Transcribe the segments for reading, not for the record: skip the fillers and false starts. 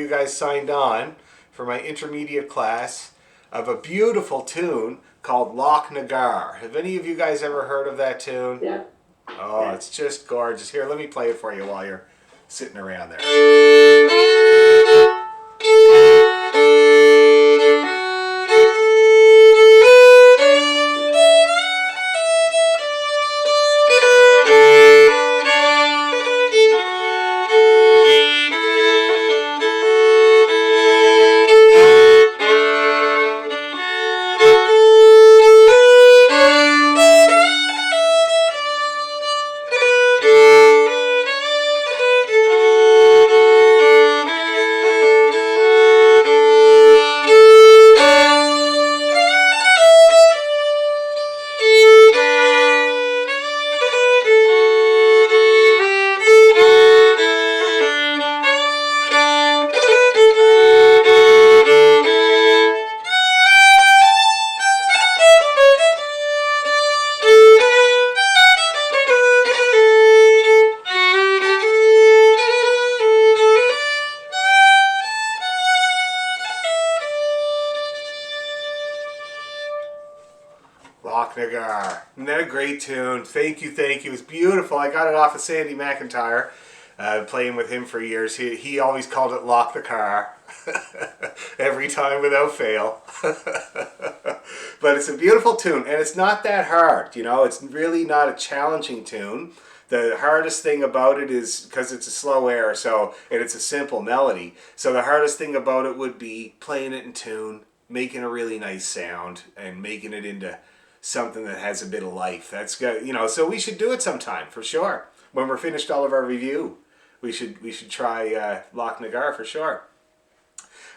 you guys signed on for my intermediate class of a beautiful tune called Loch Nagar. Have any of you guys ever heard of that tune? Yeah. Oh, it's just gorgeous. Here, let me play it for you while you're sitting around there. Loch Nagar. Isn't that a great tune? Thank you, thank you. It was beautiful. I got it off of Sandy McIntyre. Playing with him for years. He always called it Lock the Car. Every time without fail. But it's a beautiful tune, and it's not that hard. You know, it's really not a challenging tune. The hardest thing about it is because it's a slow air, and it's a simple melody. So the hardest thing about it would be playing it in tune, making a really nice sound, and making it into something that has a bit of life. That's good, you know. So we should do it sometime for sure. When we're finished all of our review, we should try Loch Nagar for sure.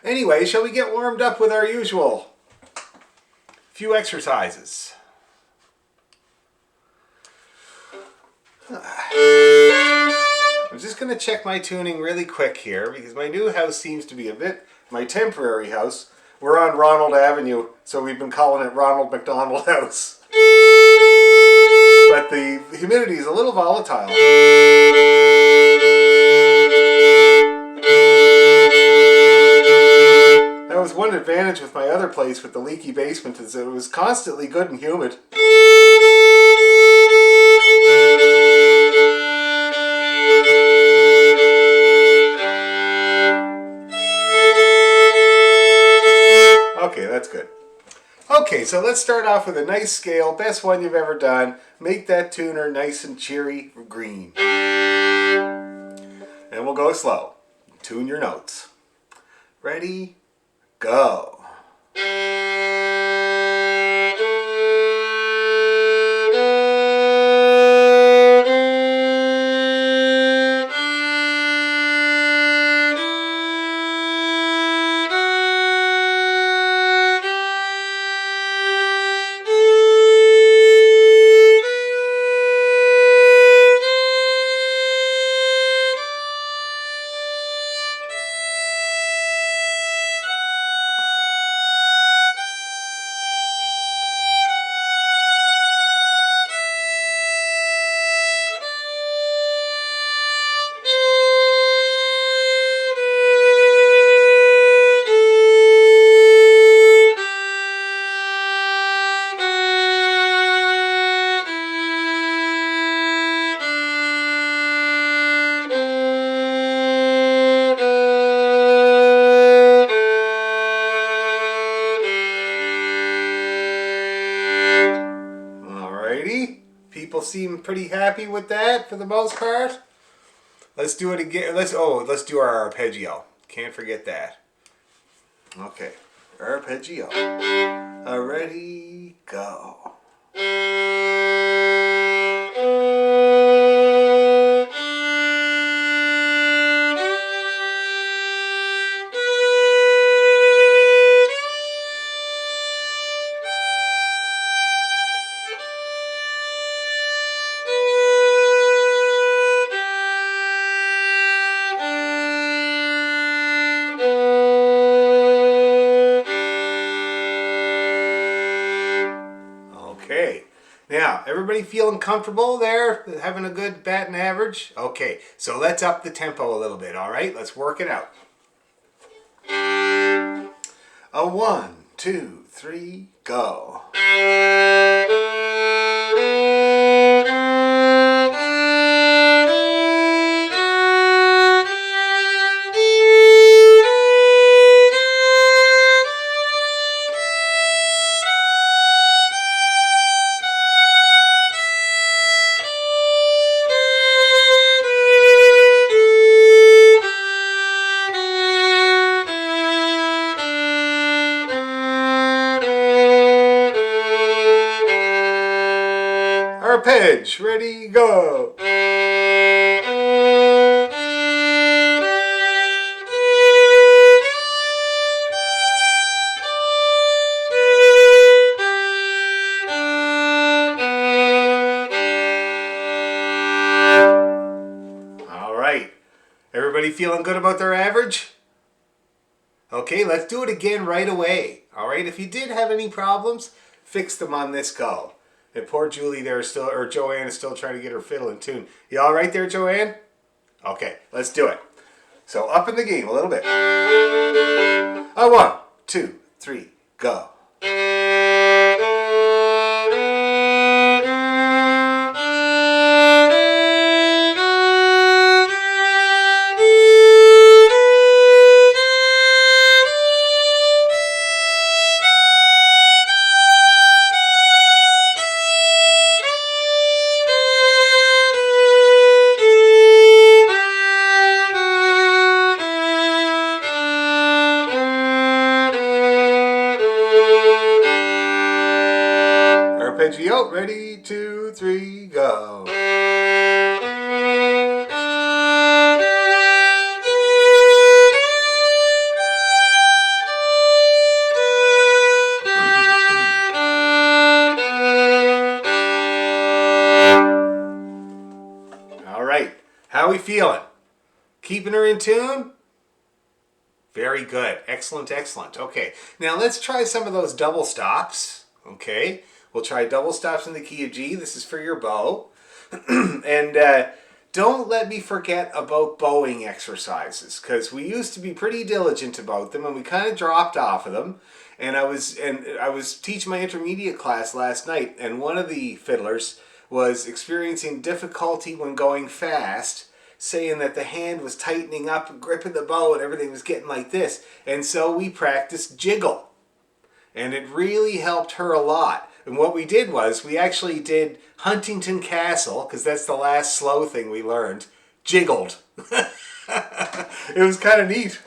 Anyway, shall we get warmed up with our usual few exercises? I'm just going to check my tuning really quick here because my new house seems to be my temporary house. We're on Ronald Avenue, so we've been calling it Ronald McDonald House. But the humidity is a little volatile. That was one advantage with my other place with the leaky basement, is that it was constantly good and humid. Okay, that's good. Okay, so let's start off with a nice scale, best one you've ever done. Make that tuner nice and cheery green. And we'll go slow. Tune your notes. Ready? Go. People seem pretty happy with that for the most part. Let's do it again. Let's do our arpeggio. Can't forget that. Okay, arpeggio. Ready, go. Okay, now everybody feeling comfortable there, having a good batting average? Okay, so let's up the tempo a little bit, all right? Let's work it out. A 1, 2, 3, go. Arpege, ready, go. All right. Everybody feeling good about their average? Okay, let's do it again right away. All right, if you did have any problems, fix them on this go. And poor Julie there is still, or Joanne is still trying to get her fiddle in tune. You all right there, Joanne? Okay, let's do it. So up in the game a little bit. A 1, 2, 3, go. Arpeggio, ready, 2, 3, go. All right, how are we feeling? Keeping her in tune? Very good. Excellent, excellent. Okay, now let's try some of those double stops. Okay, we'll try double stops in the key of G. This is for your bow. And don't let me forget about bowing exercises, because we used to be pretty diligent about them and we kind of dropped off of them. And I was teaching my intermediate class last night, and one of the fiddlers was experiencing difficulty when going fast, saying that the hand was tightening up and gripping the bow and everything was getting like this. And so we practiced jiggle. And it really helped her a lot. And what we did was we actually did Huntington Castle, because that's the last slow thing we learned, jiggled. It was kind of neat.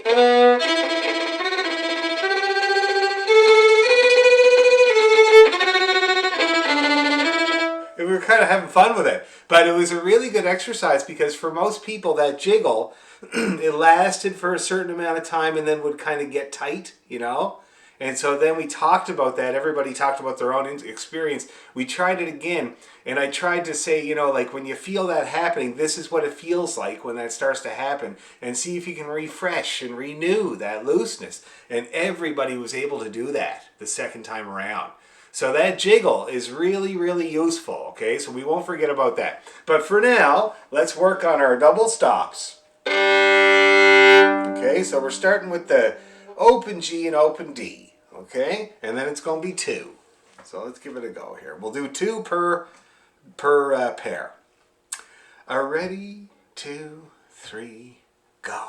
And we were kind of having fun with it. But it was a really good exercise, because for most people that jiggle, it lasted for a certain amount of time and then would kind of get tight, you know? And so then we talked about that. Everybody talked about their own experience. We tried it again, and I tried to say, you know, like when you feel that happening, this is what it feels like when that starts to happen, and see if you can refresh and renew that looseness. And everybody was able to do that the second time around. So that jiggle is really, really useful, okay? So we won't forget about that. But for now, let's work on our double stops. Okay, so we're starting with the open G and open D. Okay, and then it's going to be 2. So let's give it a go here. We'll do 2 per pair. Are ready, 2, 3, go.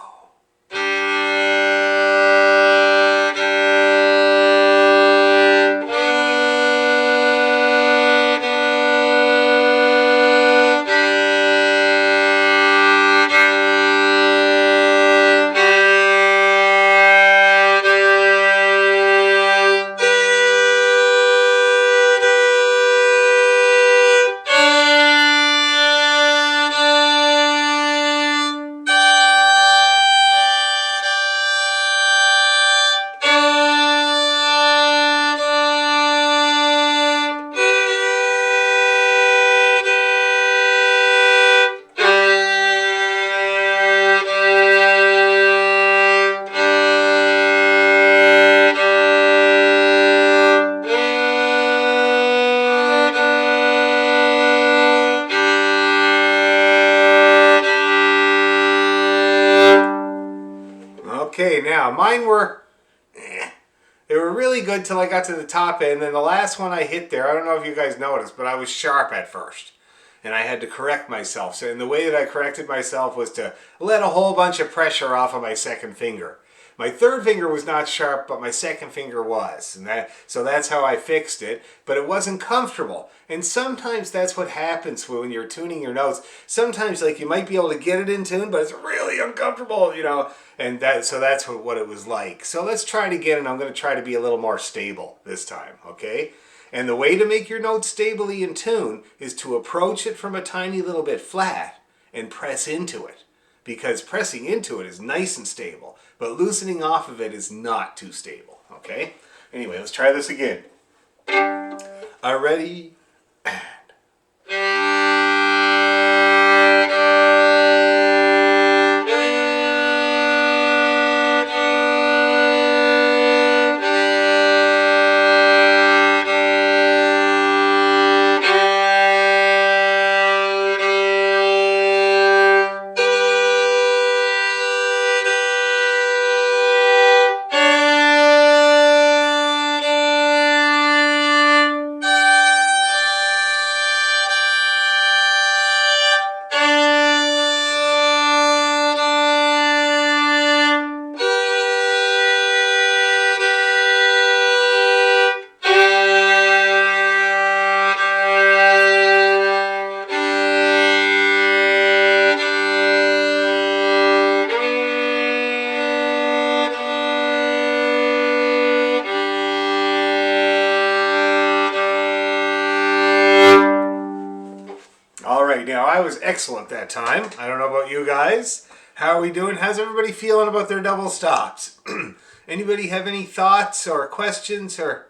Okay, now mine were, They were really good till I got to the top end. Then the last one I hit there, I don't know if you guys noticed, but I was sharp at first. And I had to correct myself. So, and the way that I corrected myself was to let a whole bunch of pressure off of my second finger. My third finger was not sharp, but my second finger was. And so that's how I fixed it. But it wasn't comfortable. And sometimes that's what happens when you're tuning your notes. Sometimes like you might be able to get it in tune, but it's really uncomfortable, you know. And so that's what it was like. So let's try it again, and I'm going to try to be a little more stable this time, okay? And the way to make your notes stably in tune is to approach it from a tiny little bit flat and press into it. Because pressing into it is nice and stable, but loosening off of it is not too stable, okay? Anyway, let's try this again. Are ready? Now, I was excellent that time. I don't know about you guys. How are we doing? How's everybody feeling about their double stops? Anybody have any thoughts or questions or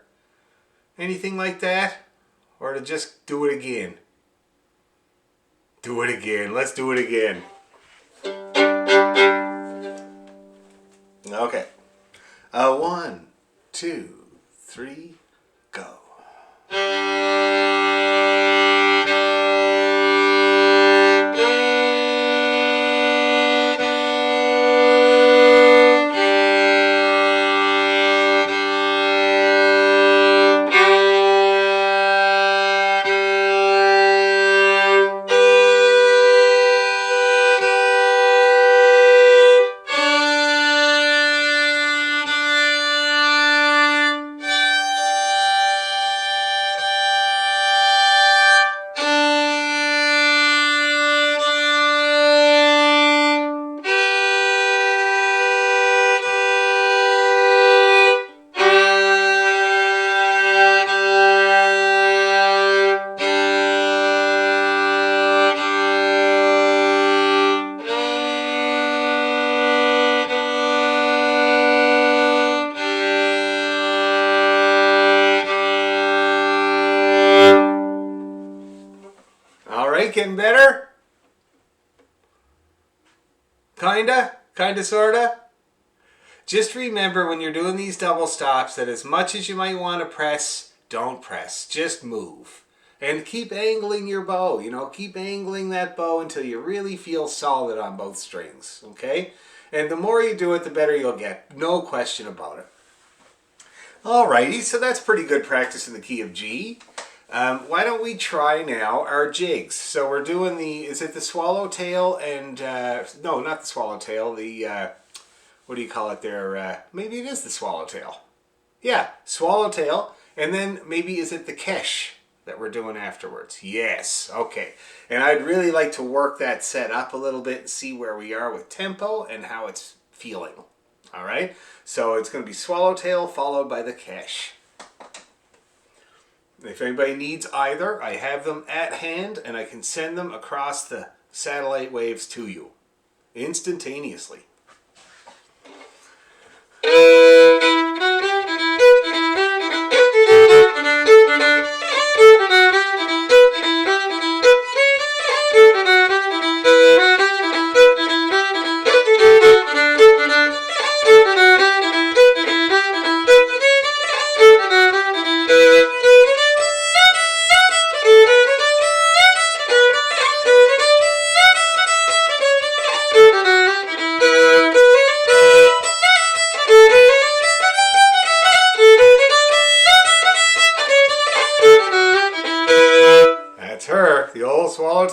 anything like that? Or to just do it again? Do it again. Let's do it again. Okay. 1, 2, 3, go. Getting better? Kinda? Kinda, sorta? Just remember when you're doing these double stops that as much as you might want to press, don't press. Just move. And keep angling your bow, you know, keep angling that bow until you really feel solid on both strings, okay? And the more you do it, the better you'll get. No question about it. Alrighty, so that's pretty good practice in the key of G. Why don't we try now our jigs? So we're doing is it the swallowtail and, no, not the swallowtail, what do you call it there? Maybe it is the swallowtail. Yeah, swallowtail. And then maybe is it the kesh that we're doing afterwards? Yes, okay. And I'd really like to work that set up a little bit and see where we are with tempo and how it's feeling. All right? So it's going to be swallowtail followed by the kesh. If anybody needs either, I have them at hand and I can send them across the satellite waves to you instantaneously.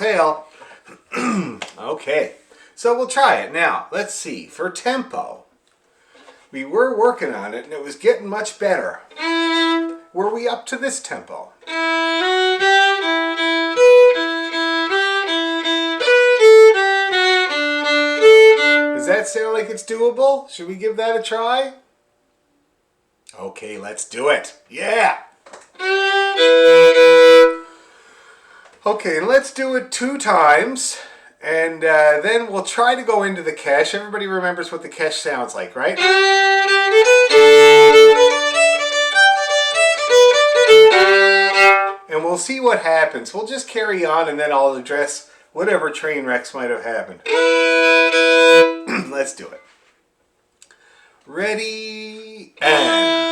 telltale. Okay, so we'll try it. Now, let's see. For tempo, we were working on it and it was getting much better. Were we up to this tempo? Does that sound like it's doable? Should we give that a try? Okay, let's do it. Yeah! Okay, let's do it 2 times, and then we'll try to go into the kesh. Everybody remembers what the kesh sounds like, right? And we'll see what happens. We'll just carry on, and then I'll address whatever train wrecks might have happened. Let's do it. Ready, and...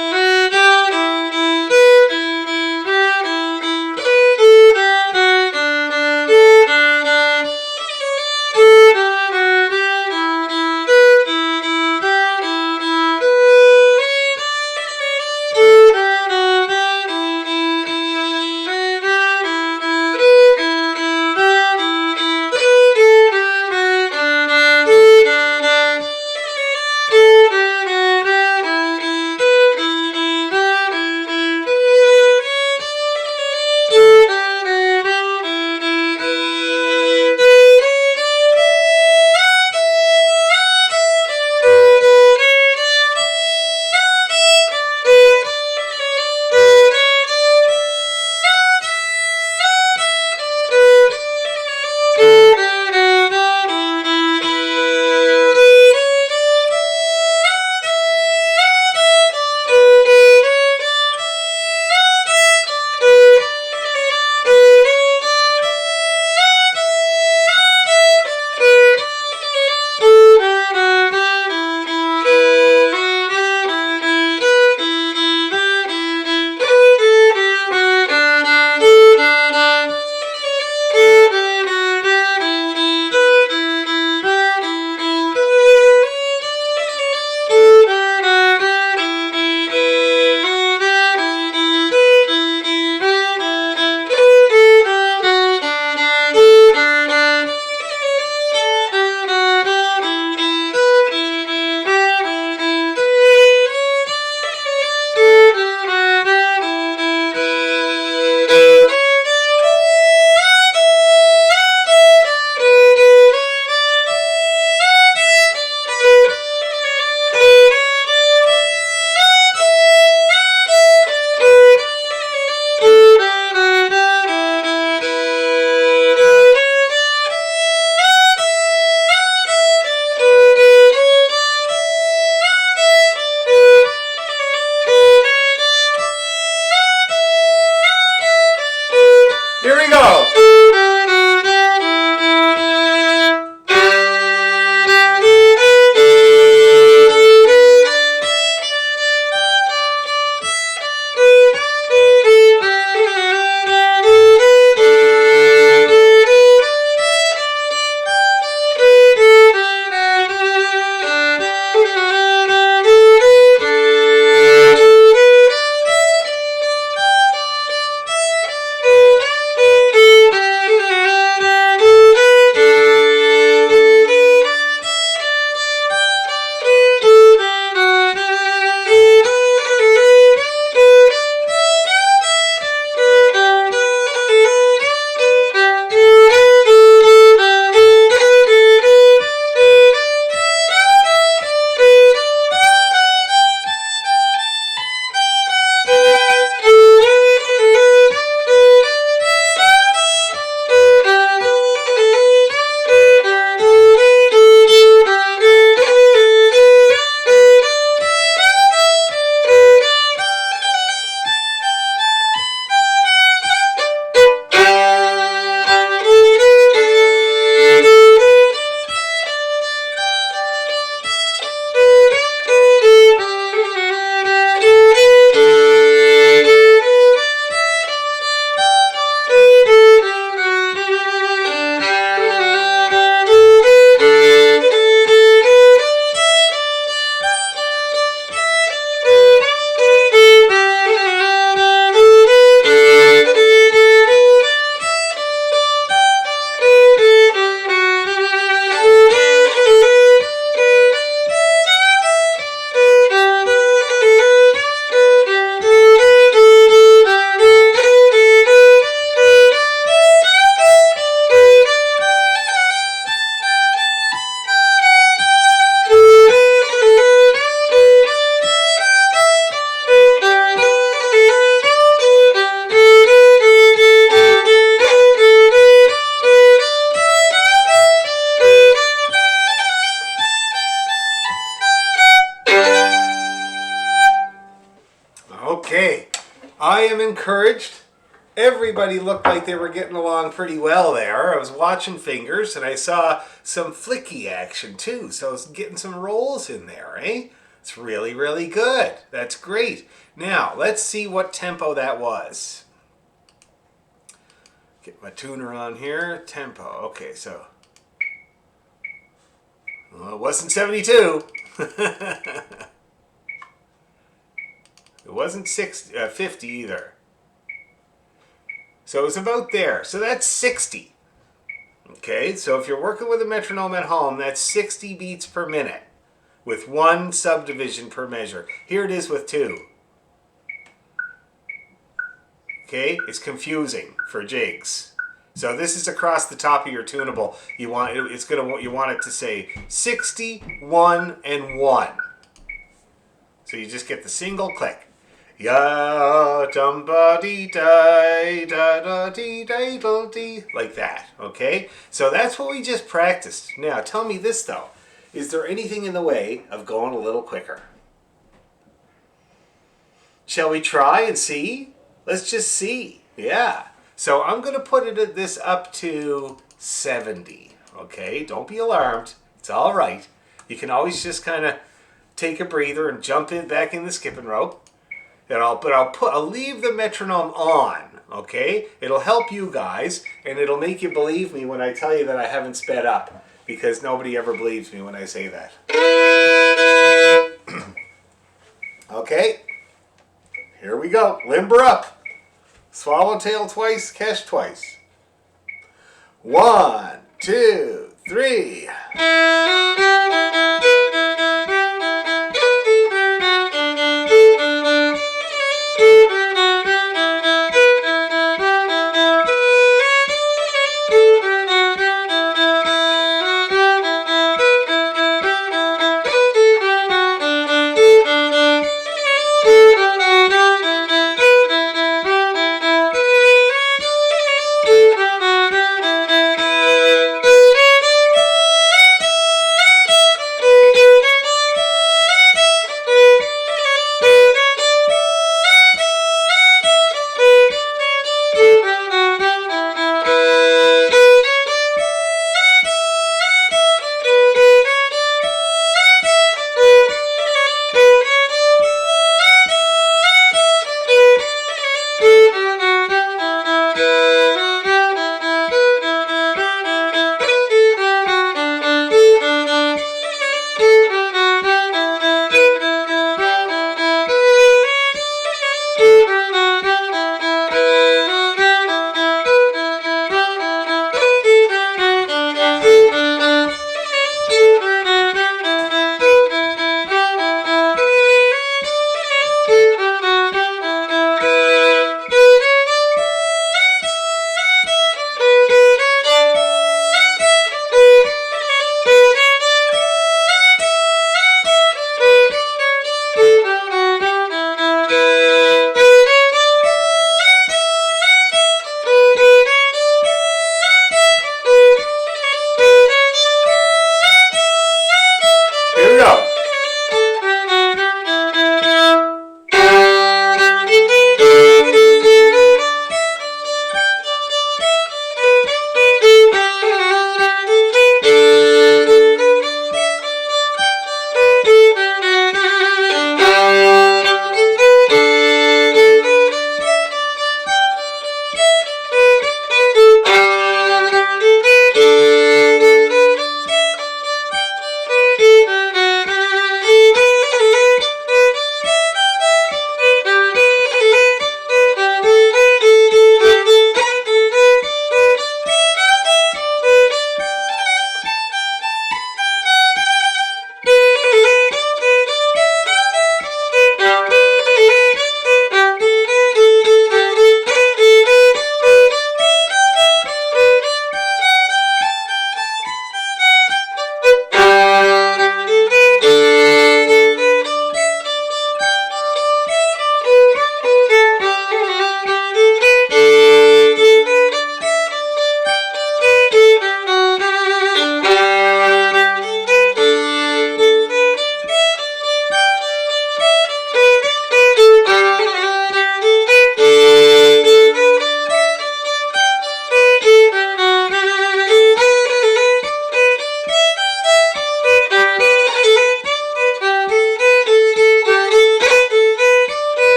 Okay, I am encouraged. Everybody looked like they were getting along pretty well there. I was watching fingers and I saw some flicky action too. So I was getting some rolls in there, eh? It's really, really good. That's great. Now, let's see what tempo that was. Get my tuner on here. Tempo. Okay, so... Well, it wasn't 72. It wasn't 50 either. So it was about there. So that's 60. Okay, so if you're working with a metronome at home, that's 60 beats per minute with one subdivision per measure. Here it is with two. Okay, it's confusing for jigs. So this is across the top of your tunable. You want it to say 60, 1, and 1. So you just get the single click. Ya dum ba dee da da da dee da da dee, like that. Okay? So that's what we just practiced. Now tell me this though. Is there anything in the way of going a little quicker? Shall we try and see? Let's just see. Yeah. So I'm going to put this up to 70. Okay? Don't be alarmed. It's all right. You can always just kind of take a breather and jump back in the skipping rope. I'll leave the metronome on, okay? It'll help you guys, and it'll make you believe me when I tell you that I haven't sped up, because nobody ever believes me when I say that. Okay, here we go. Limber up. Swallowtail twice, catch twice. 1, 2, 3.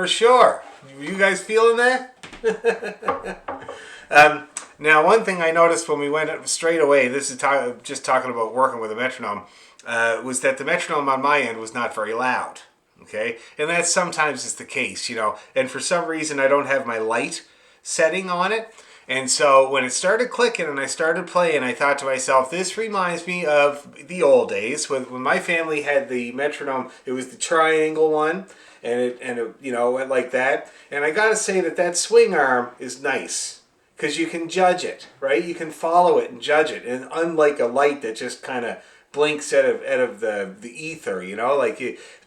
For sure. You guys feeling that? Now, one thing I noticed when we went straight away, this is just talking about working with a metronome, was that the metronome on my end was not very loud. Okay? And that sometimes is the case, you know. And for some reason, I don't have my light setting on it. And so when it started clicking and I started playing, I thought to myself, this reminds me of the old days when my family had the metronome. It was the triangle one, and it you know, went like that. And I gotta say that swing arm is nice because you can judge it, right? You can follow it and judge it, and unlike a light that just kind of blinks out of the ether, you know,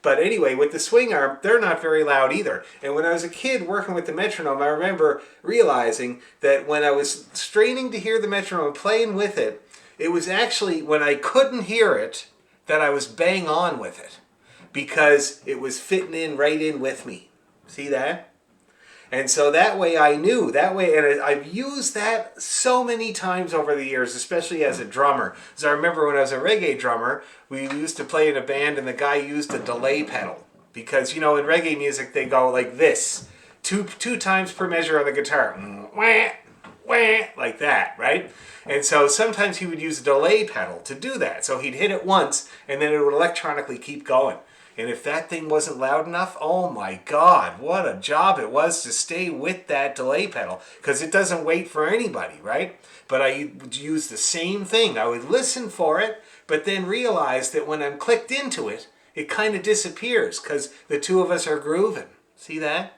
but anyway, with the swing arm, they're not very loud either. And when I was a kid working with the metronome, I remember realizing that when I was straining to hear the metronome and playing with it, it was actually when I couldn't hear it that I was bang on with it because it was fitting in right in with me. See that? And so that way I knew, and I've used that so many times over the years, especially as a drummer. So I remember when I was a reggae drummer, we used to play in a band and the guy used a delay pedal. Because, you know, in reggae music they go like this, two times per measure on the guitar. Wah, wah, like that, right? And so sometimes he would use a delay pedal to do that. So he'd hit it once and then it would electronically keep going. And if that thing wasn't loud enough, oh my God, what a job it was to stay with that delay pedal. Because it doesn't wait for anybody, right? But I would use the same thing. I would listen for it, but then realize that when I'm clicked into it, it kind of disappears because the two of us are grooving. See that?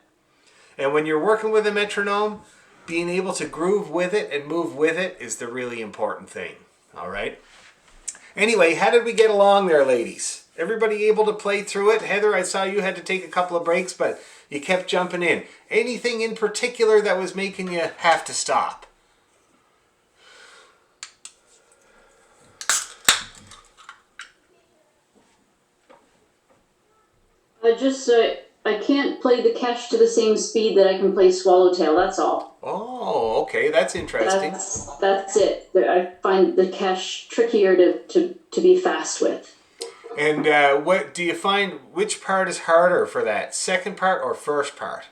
And when you're working with a metronome, being able to groove with it and move with it is the really important thing. All right? Anyway, how did we get along there, ladies? Everybody able to play through it? Heather, I saw you had to take a couple of breaks, but you kept jumping in. Anything in particular that was making you have to stop? I can't play the cash to the same speed that I can play Swallowtail, that's all. Oh, okay, that's interesting. That's it. I find the cash trickier to be fast with. And what do you find, which part is harder for that? Second part or first part?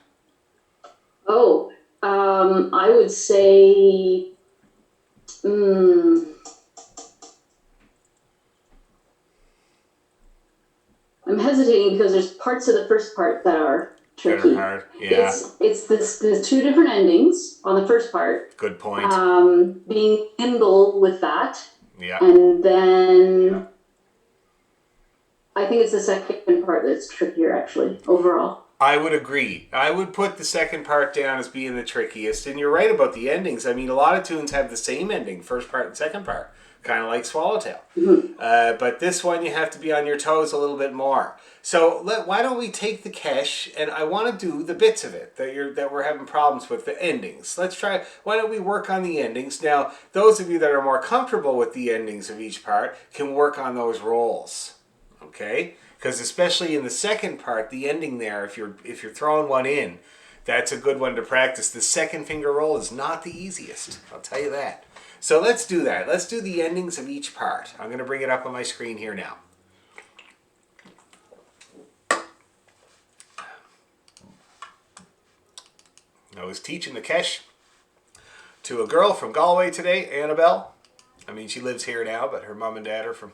Oh, I would say, I'm hesitating because there's parts of the first part that are tricky. That are hard, yeah. It's the two different endings on the first part. Good point. Being nimble with that. Yeah. And then I think it's the second part that's trickier, actually, overall. I would agree. I would put the second part down as being the trickiest. And you're right about the endings. I mean, a lot of tunes have the same ending, first part and second part, kind of like Swallowtail. Mm-hmm. But this one, you have to be on your toes a little bit more. So why don't we take the cash, and I want to do the bits of it that we're having problems with, the endings. Let's try, why don't we work on the endings? Now, those of you that are more comfortable with the endings of each part can work on those rolls. Okay, because especially in the second part, the ending there, if you're throwing one in, that's a good one to practice. The second finger roll is not the easiest, I'll tell you that. So let's do that. Let's do the endings of each part. I'm going to bring it up on my screen here now. I was teaching the Kesh to a girl from Galway today, Annabelle. I mean, she lives here now, but her mom and dad are from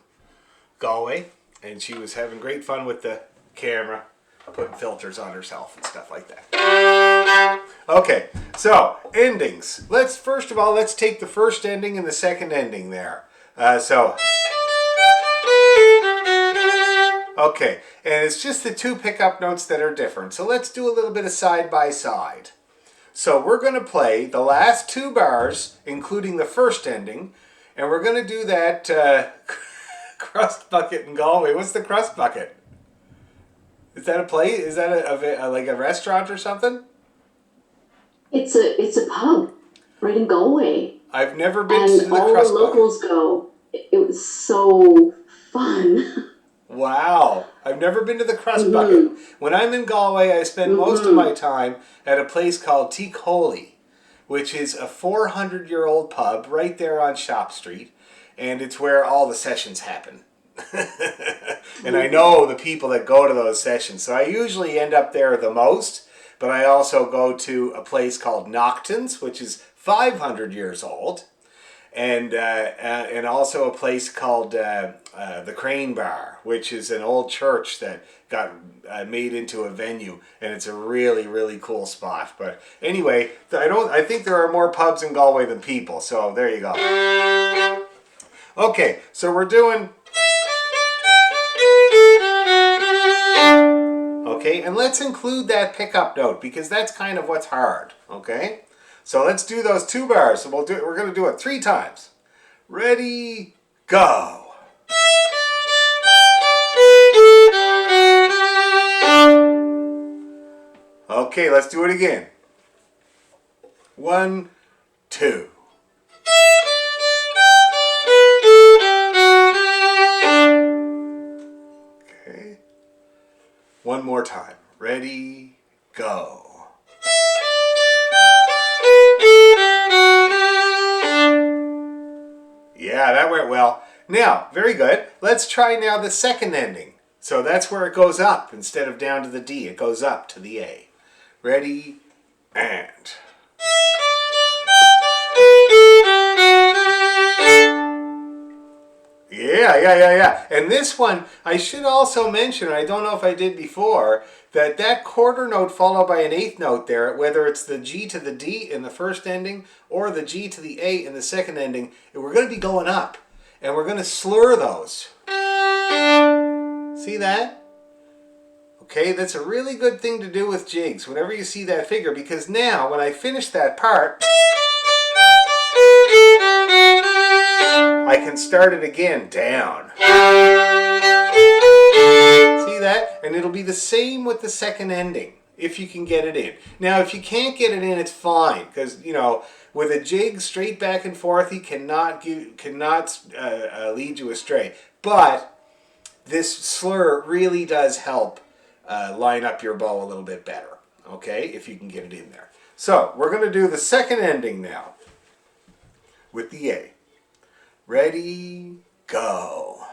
Galway. And she was having great fun with the camera, putting filters on herself and stuff like that. Okay, so endings. First of all, let's take the first ending and the second ending there. Okay, and it's just the two pickup notes that are different. So let's do a little bit of side by side. So we're going to play the last two bars, including the first ending, and we're going to do that crust bucket in Galway. What's the crust bucket? Is that a place? Is that like a restaurant or something? It's a pub right in Galway. I've never been to the crust bucket. And all the locals go. It was so fun. Wow. I've never been to the crust bucket. When I'm in Galway, I spend most of my time at a place called Teacholy, which is a 400-year-old pub right there on Shop Street. And it's where all the sessions happen. And I know the people that go to those sessions. So I usually end up there the most. but I also go to a place called Nocton's, which is 500 years old, and also a place called the Crane Bar, which is an old church that got made into a venue, and it's a really, really cool spot. But anyway, I think there are more pubs in Galway than people, so there you go. Okay, so we're doing. Okay, and let's include that pickup note because that's kind of what's hard. Okay, so let's do those 2 bars. So we're going to do it 3 times. Ready, go. Okay, let's do it again. 1, 2. Okay. One more time. Ready, go. Yeah, that went well. Now, very good. Let's try now the second ending. So that's where it goes up instead of down to the D. It goes up to the A. Ready, and. Yeah. And this one, I should also mention, I don't know if I did before, that quarter note followed by an 8th note there, whether it's the G to the D in the first ending or the G to the A in the second ending, we're going to be going up. And we're going to slur those. See that? Okay, that's a really good thing to do with jigs whenever you see that figure, because now when I finish that part, I can start it again down. See that? And it'll be the same with the second ending if you can get it in. Now, if you can't get it in, it's fine because, you know, with a jig straight back and forth, he cannot lead you astray. But this slur really does help line up your bow a little bit better, okay, if you can get it in there. So we're going to do the second ending now with the A. Ready, go.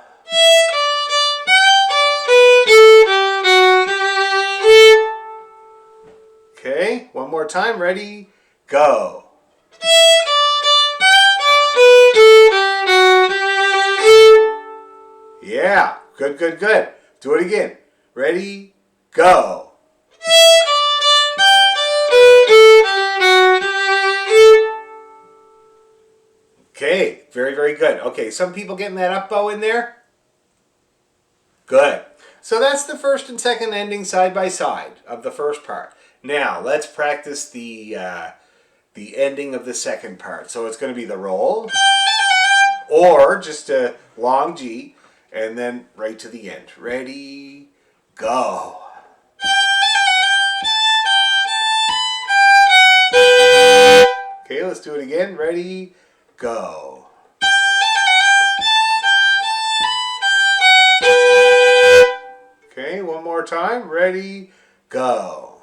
Okay, one more time. Ready, go. Yeah, good. Do it again. Ready, go. Okay, very good. Okay, some people getting that up bow in there? Good. So that's the first and second ending side by side of the first part. Now, let's practice the ending of the second part. So it's going to be the roll, or just a long G, and then right to the end. Ready, go. Okay, let's do it again. Ready, go. Okay, one more time. Ready, go.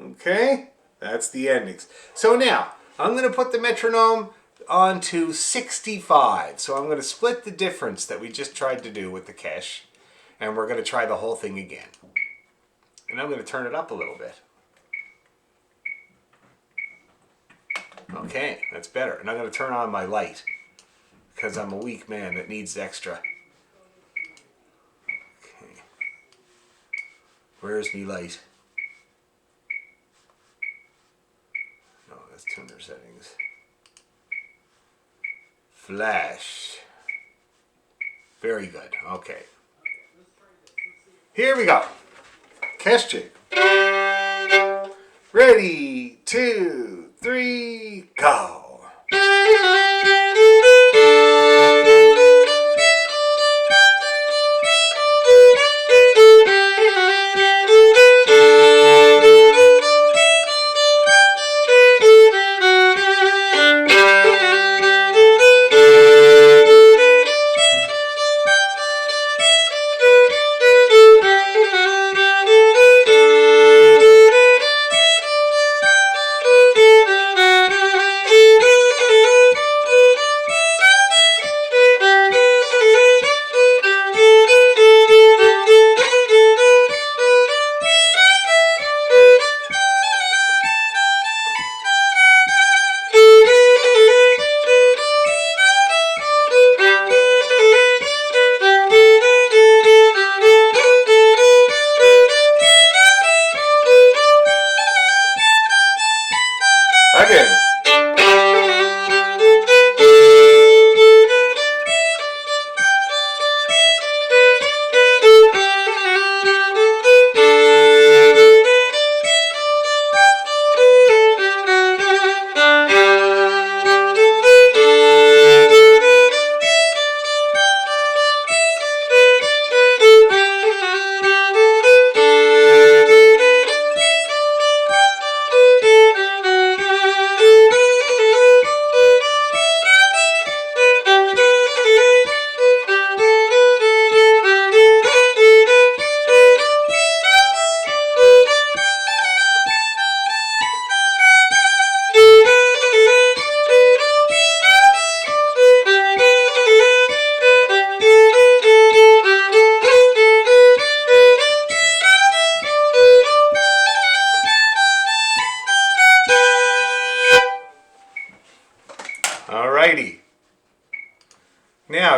Okay, that's the endings. So now, I'm going to put the metronome onto 65. So I'm going to split the difference that we just tried to do with the cash, and we're going to try the whole thing again. And I'm going to turn it up a little bit. Okay, that's better. And I'm going to turn on my light, because I'm a weak man that needs extra. Okay. Where's me light? No, that's tuner settings. Flash. Very good. Okay. Here we go. Cash jig. Ready, 2, 3, go.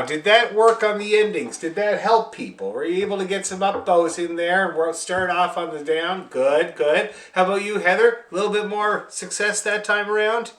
did that work on the endings? Did that help people? Were you able to get some up bows in there and we'll start off on the down? Good, good. How about you, Heather? A little bit more success that time around?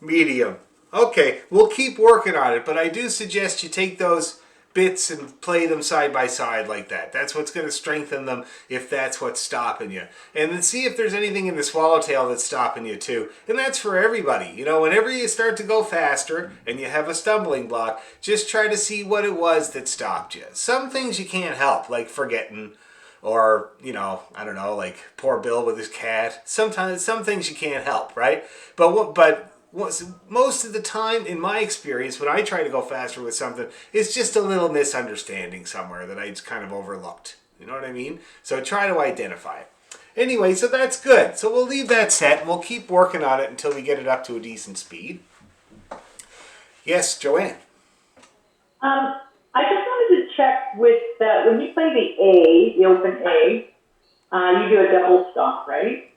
Medium. Okay, we'll keep working on it, but I do suggest you take those bits and play them side by side like that. That's what's going to strengthen them if that's what's stopping you. And then see if there's anything in the swallowtail that's stopping you too. And that's for everybody. You know, whenever you start to go faster and you have a stumbling block, just try to see what it was that stopped you. Some things you can't help, like forgetting, or, you know, I don't know, like poor Bill with his cat. Sometimes, some things you can't help, right? But most of the time, in my experience, when I try to go faster with something, it's just a little misunderstanding somewhere that I just kind of overlooked. You know what I mean? So try to identify it. Anyway, so that's good. So we'll leave that set and we'll keep working on it until we get it up to a decent speed. Yes, Joanne. I just wanted to check with that when you play the A, the open A, you do a double stop, right?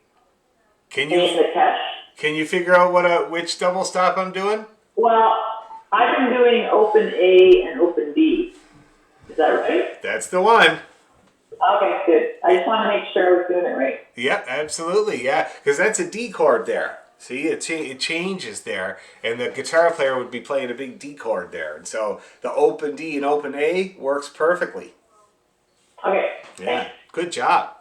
Can In the catch. Can you figure out which double stop I'm doing? Well, I've been doing open A and open B. Is that right? That's the one. Okay, good. I just want to make sure I was doing it right. Yep, absolutely, yeah. Because that's a D chord there. See, it changes there. And the guitar player would be playing a big D chord there. And so the open D and open A works perfectly. Okay. Yeah, Thanks. good job.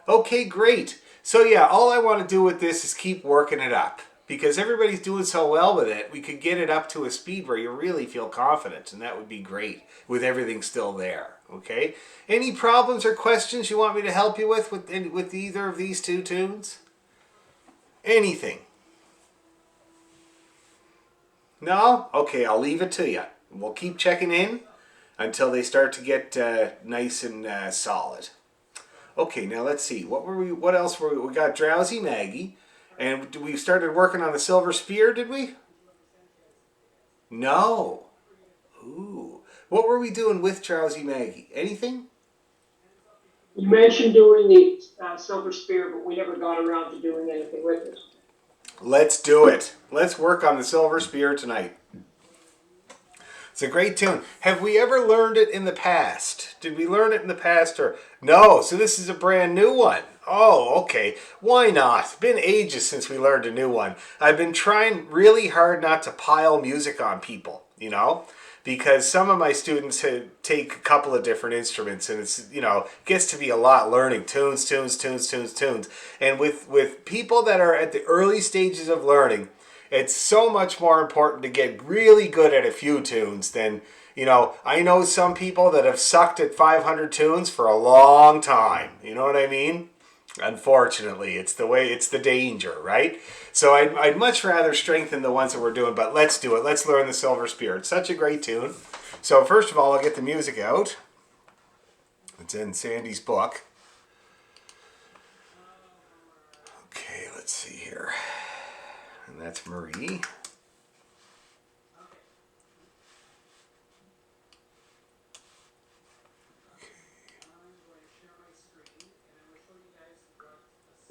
Okay, great. So yeah, all I want to do with this is keep working it up. Because everybody's doing so well with it, we could get it up to a speed where you really feel confident. And that would be great with everything still there. Okay? Any problems or questions you want me to help you with either of these two tunes? Anything? No? Okay, I'll leave it to you. We'll keep checking in until they start to get nice and solid. Okay, now let's see. What else were we? We got Drowsy Maggie, and we started working on the Silver Spear, did we? No. Ooh. What were we doing with Drowsy Maggie? Anything? You mentioned doing the Silver Spear, but we never got around to doing anything with it. Let's do it. Let's work on the Silver Spear tonight. It's a great tune. Have we ever learned it in the past? Did we learn it in the past or no? So this is a brand new one. Oh, okay. Why not? It's been ages since we learned a new one. I've been trying really hard not to pile music on people, you know? Because some of my students take a couple of different instruments and it's, you know, gets to be a lot learning tunes. And with people that are at the early stages of learning, it's so much more important to get really good at a few tunes than, you know, I know some people that have sucked at 500 tunes for a long time. You know what I mean? Unfortunately, it's the danger, right? So I'd much rather strengthen the ones that we're doing, but let's do it. Let's learn the Silver Spear. It's such a great tune. So first of all, I'll get the music out. It's in Sandy's book. Okay, let's see here. And that's Marie.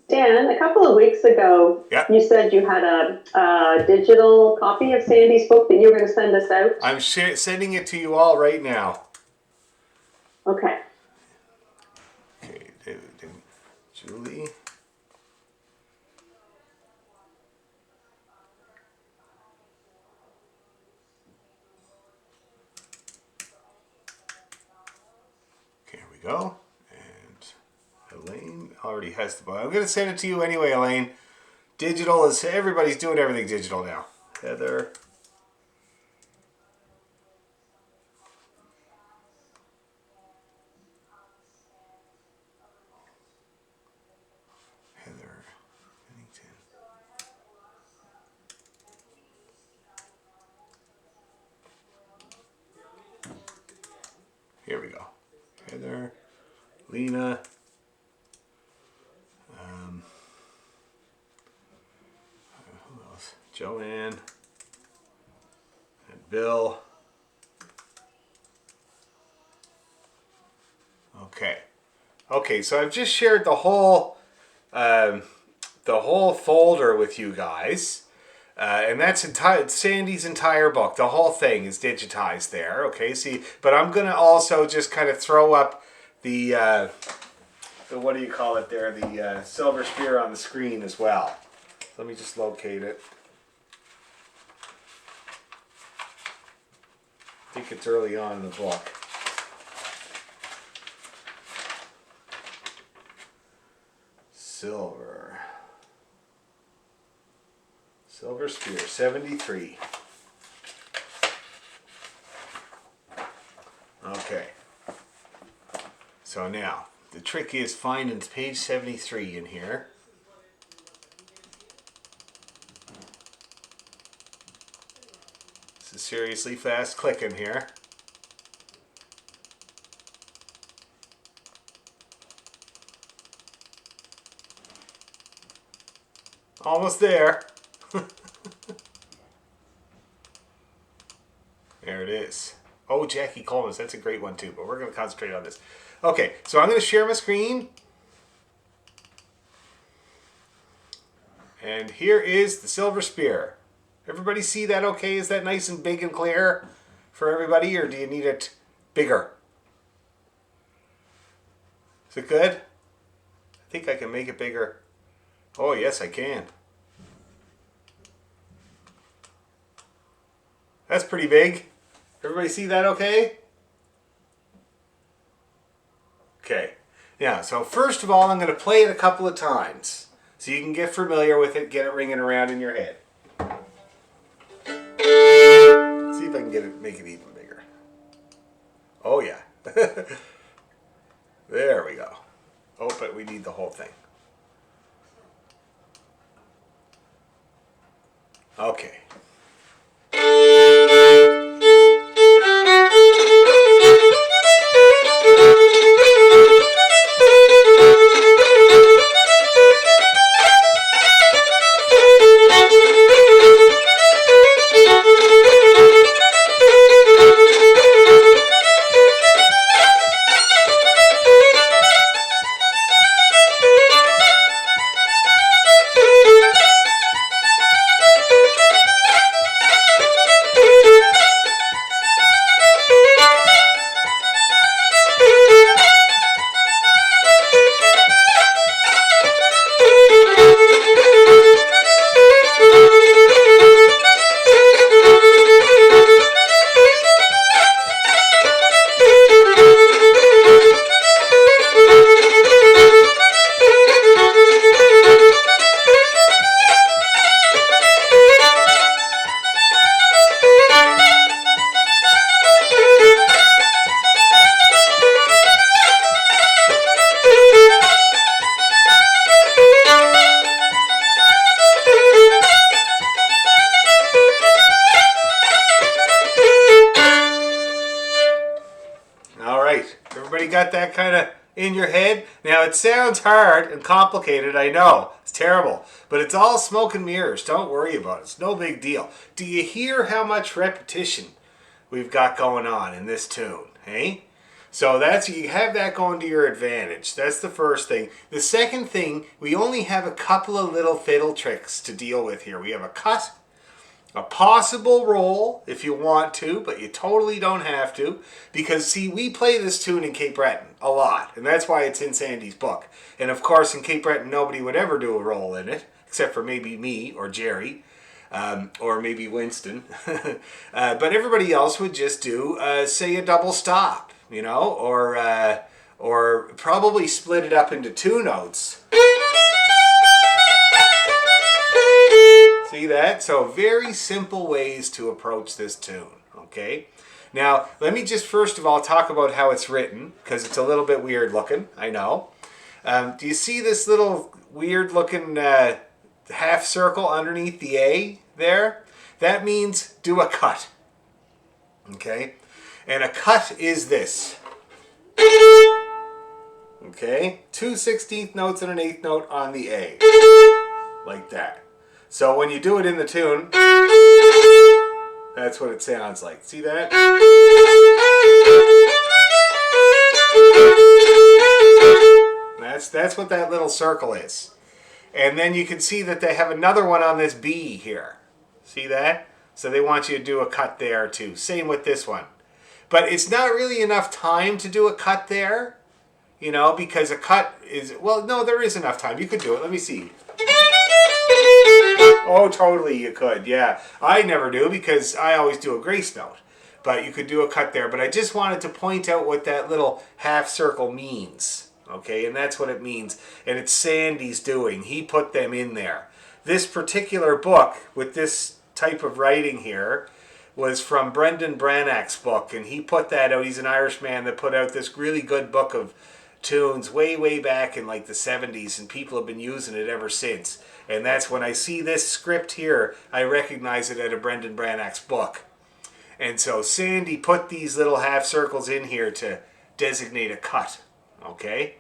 Dan, a couple of weeks ago, Yep. you said you had a digital copy of Sandy's book that you were going to send us out. I'm sending it to you all right now. Okay. Okay, Julie. Okay, here we go. And Elaine already has the book. I'm going to send it to you anyway, Elaine. Digital is, everybody's doing everything digital now. Heather. Pennington. Here we go. Heather, Lena, who else? Joanne, and Bill. Okay. Okay, so I've just shared the whole folder with you guys. And that's Sandy's entire book. The whole thing is digitized there. Okay, see, but I'm gonna also just kind of throw up the what do you call it there? The silver spear on the screen as well. Let me just locate it. I think it's early on in the book. Silver spear, 73. Okay. So now, the trick is finding page 73 in here. This is seriously fast clicking here. Almost there. There it is. Oh, Jackie Coleman's. That's a great one too, but we're going to concentrate on this. Okay, so I'm going to share my screen. And here is the silver spear. Everybody see that okay? Is that nice and big and clear for everybody, or do you need it bigger? Is it good? I think I can make it bigger. Oh, yes, I can. That's pretty big. Everybody see that okay? Okay. Yeah, so first of all, I'm going to play it a couple of times so you can get familiar with it, get it ringing around in your head. See if I can make it even bigger. Oh, yeah. There we go. Oh, but we need the whole thing. Okay. Everybody got that kind of in your head? Now, it sounds hard and complicated, I know. It's terrible. But it's all smoke and mirrors. Don't worry about it. It's no big deal. Do you hear how much repetition we've got going on in this tune? Hey? So you have that going to your advantage. That's the first thing. The second thing, we only have a couple of little fiddle tricks to deal with here. We have a cut, a possible roll if you want to, but you totally don't have to. Because, see, we play this tune in Cape Breton a lot, and that's why it's in Sandy's book. And, of course, in Cape Breton, nobody would ever do a roll in it, except for maybe me or Jerry, or maybe Winston. But everybody else would just do, say, a double stop, you know, or probably split it up into two notes. See that? So very simple ways to approach this tune, okay? Now, let me just first of all talk about how it's written, because it's a little bit weird looking, I know. Do you see this little weird looking half circle underneath the A there? That means do a cut, okay? And a cut is this, okay? 2 16th notes and an 8th note on the A, like that. So when you do it in the tune, that's what it sounds like. See that? That's what that little circle is. And then you can see that they have another one on this B here. See that? So they want you to do a cut there too. Same with this one. But it's not really enough time to do a cut there, you know, because a cut is, well, no, there is enough time. You could do it. Let me see. Oh, totally you could, yeah. I never do because I always do a grace note. But you could do a cut there. But I just wanted to point out what that little half circle means. Okay, and that's what it means. And it's Sandy's doing. He put them in there. This particular book with this type of writing here was from Brendan Branag's book. And he put that out. He's an Irishman that put out this really good book of tunes way back in like the 70s. And people have been using it ever since. And that's when I see this script here, I recognize it out of Brendan Branag's book. And so Sandy put these little half circles in here to designate a cut, okay?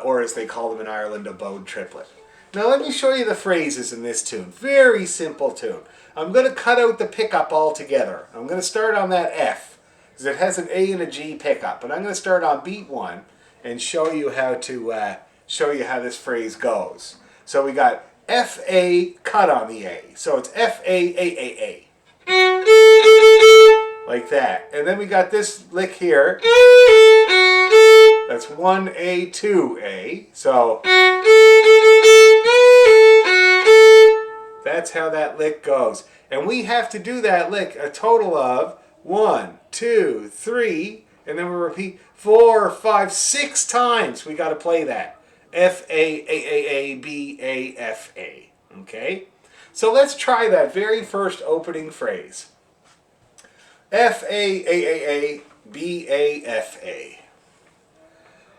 Or as they call them in Ireland, a bowed triplet. Now let me show you the phrases in this tune. Very simple tune. I'm going to cut out the pickup altogether. I'm going to start on that F, because it has an A and a G pickup. But I'm going to start on beat 1 and show you how to show you how this phrase goes. So we got F-A, cut on the A. So it's F-A-A-A-A. Like that. And then we got this lick here. That's 1A, 2A. So that's how that lick goes. And we have to do that lick a total of 1, 2, 3, and then we repeat 4, 5, 6 times. We got to play that. F-A-A-A-A-B-A-F-A. Okay? So let's try that very first opening phrase. F-A-A-A-A-B-A-F-A.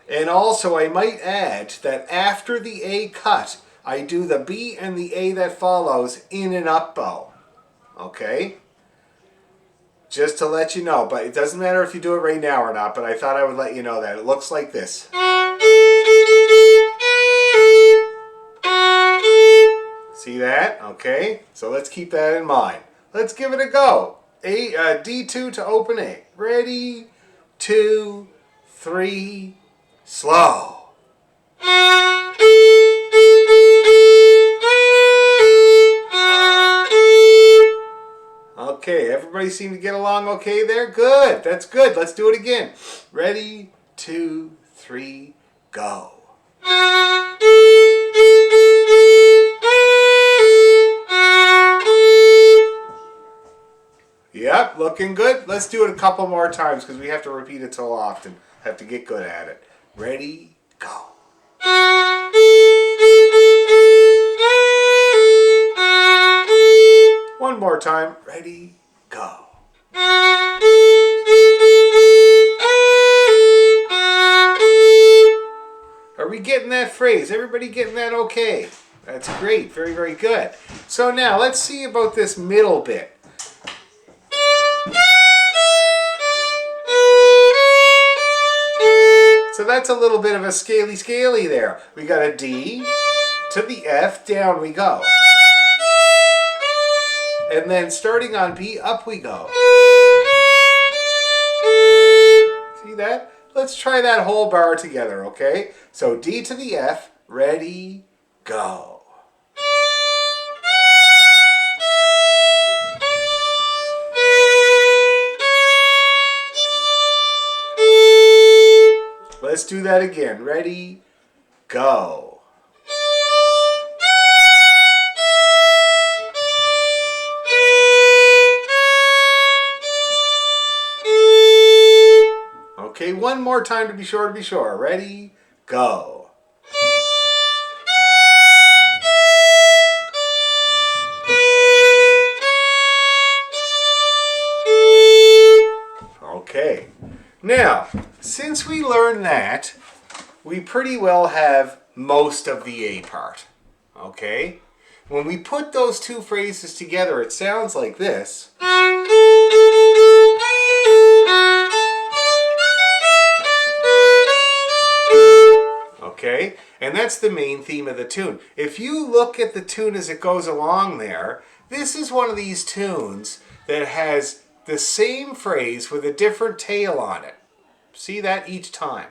And also I might add that after the A cut, I do the B and the A that follows in an up bow. Okay? Just to let you know. But it doesn't matter if you do it right now or not, but I thought I would let you know that. It looks like this. See that? Okay. So let's keep that in mind. Let's give it a go. D2 to open A. Ready, 2, 3, slow. Okay, everybody seem to get along okay there? Good, that's good. Let's do it again. Ready, 2, 3, go. Yep, looking good. Let's do it a couple more times because we have to repeat it so often. Have to get good at it. Ready, go. One more time. Ready, go. Are we getting that phrase? Everybody getting that okay? That's great. Very good. So now let's see about this middle bit. So that's a little bit of a scaly there. We got a D to the F, down we go. And then starting on B, up we go. See that? Let's try that whole bar together, okay? So D to the F, ready, go. Let's do that again. Ready, go. Okay, one more time to be sure. Ready, go. Okay. Now, since we learned that, we pretty well have most of the A part. Okay? When we put those two phrases together, it sounds like this. Okay? And that's the main theme of the tune. If you look at the tune as it goes along there, this is one of these tunes that has the same phrase with a different tail on it. See that each time.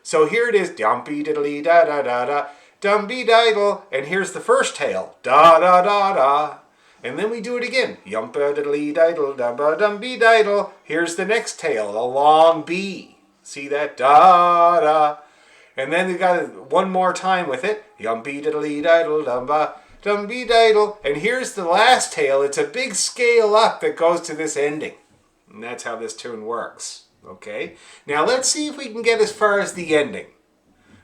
So here it is, dumpy diddly da da da da, dumpy diddle, and here's the first tail, da da da da, And then we do it again. Yumpa-diddly-diddle-dumba-dum-be-diddle. Here's the next tail, the long B. See that? Da-da. And then we got it one more time with it. Yum-be-diddly-diddle-dumba-dum-be-diddle. And here's the last tail. It's a big scale up that goes to this ending. And that's how this tune works. Okay? Now let's see if we can get as far as the ending.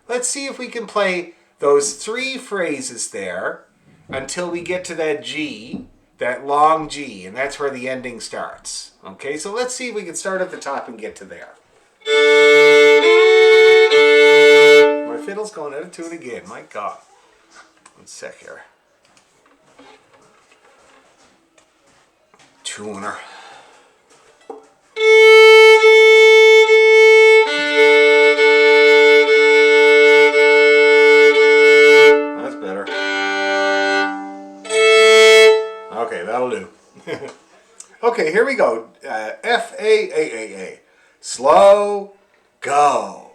Let's see if we can play those 3 phrases there until we get to that G, that long G, and that's where the ending starts. Okay, so let's see if we can start at the top and get to there. My fiddle's going out of tune again, my God. 1 sec here. Tuner. That's better. Okay, that'll do. Okay, here we go. F-A-A-A-A. Slow, go.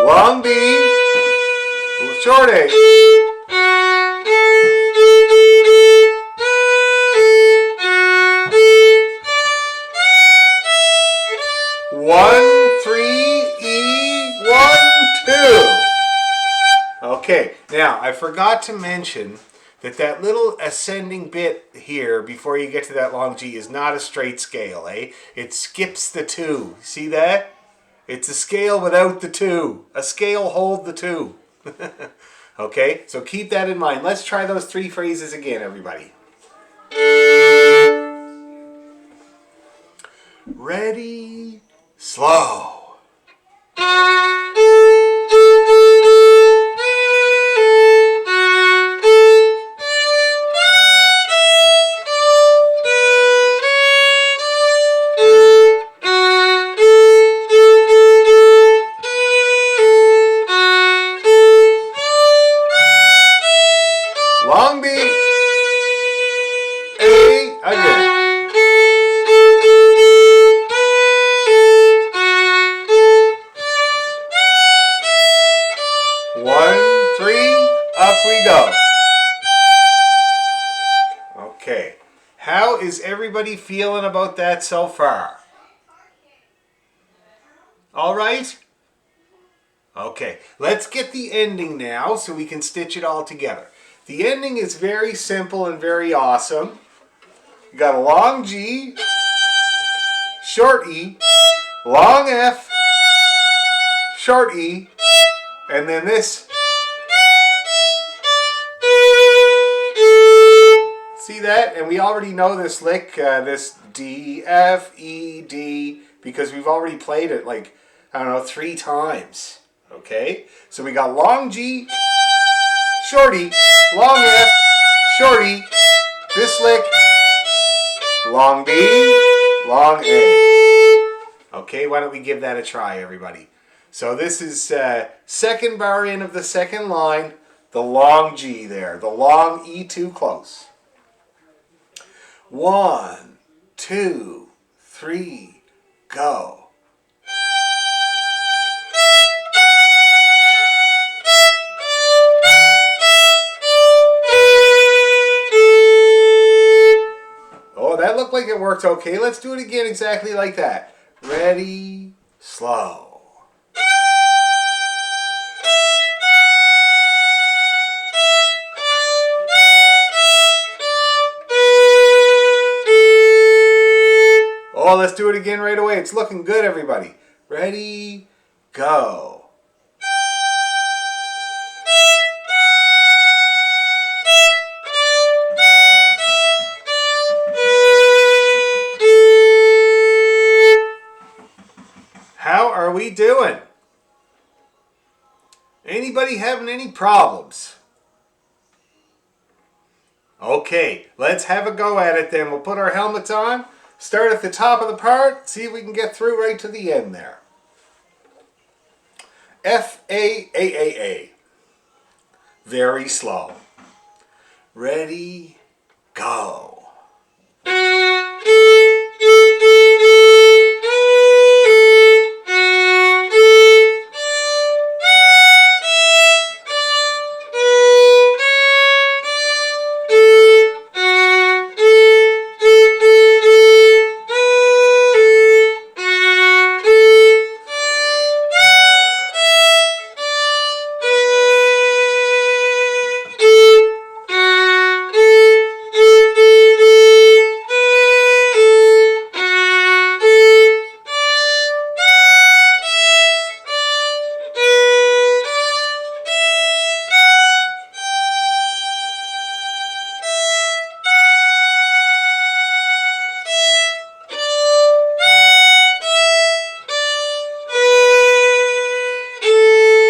Long B, short A. One, 3, E, 1, 2. Okay, now I forgot to mention that little ascending bit here before you get to that long G is not a straight scale, eh? It skips the 2. See that? It's a scale without the 2. A scale hold the 2. Okay, so keep that in mind. Let's try those 3 phrases again, everybody. Ready, slow. Long B, A, again. One, 3, up we go. Okay, how is everybody feeling about that so far? All right? Okay, let's get the ending now so we can stitch it all together. The ending is very simple and very awesome. You got a long G, short E, long F, short E, and then this. See that? And we already know this lick, this D, F, E, D, because we've already played it like, I don't know, 3 times. Okay? So we got long G, short E, long F, short E, this lick, long B, long A. Okay, why don't we give that a try, everybody? So this is second bar in of the second line, the long G there, the long E2 close. 1, 2, 3, go. Oh, that looked like it worked okay. Let's do it again exactly like that. Ready, slow. Oh, let's do it again right away. It's looking good, everybody. Ready, go. How are we doing? Anybody having any problems? Okay, let's have a go at it then. We'll put our helmets on, start at the top of the part, see if we can get through right to the end there. F-A-A-A-A. very slow. Ready, go.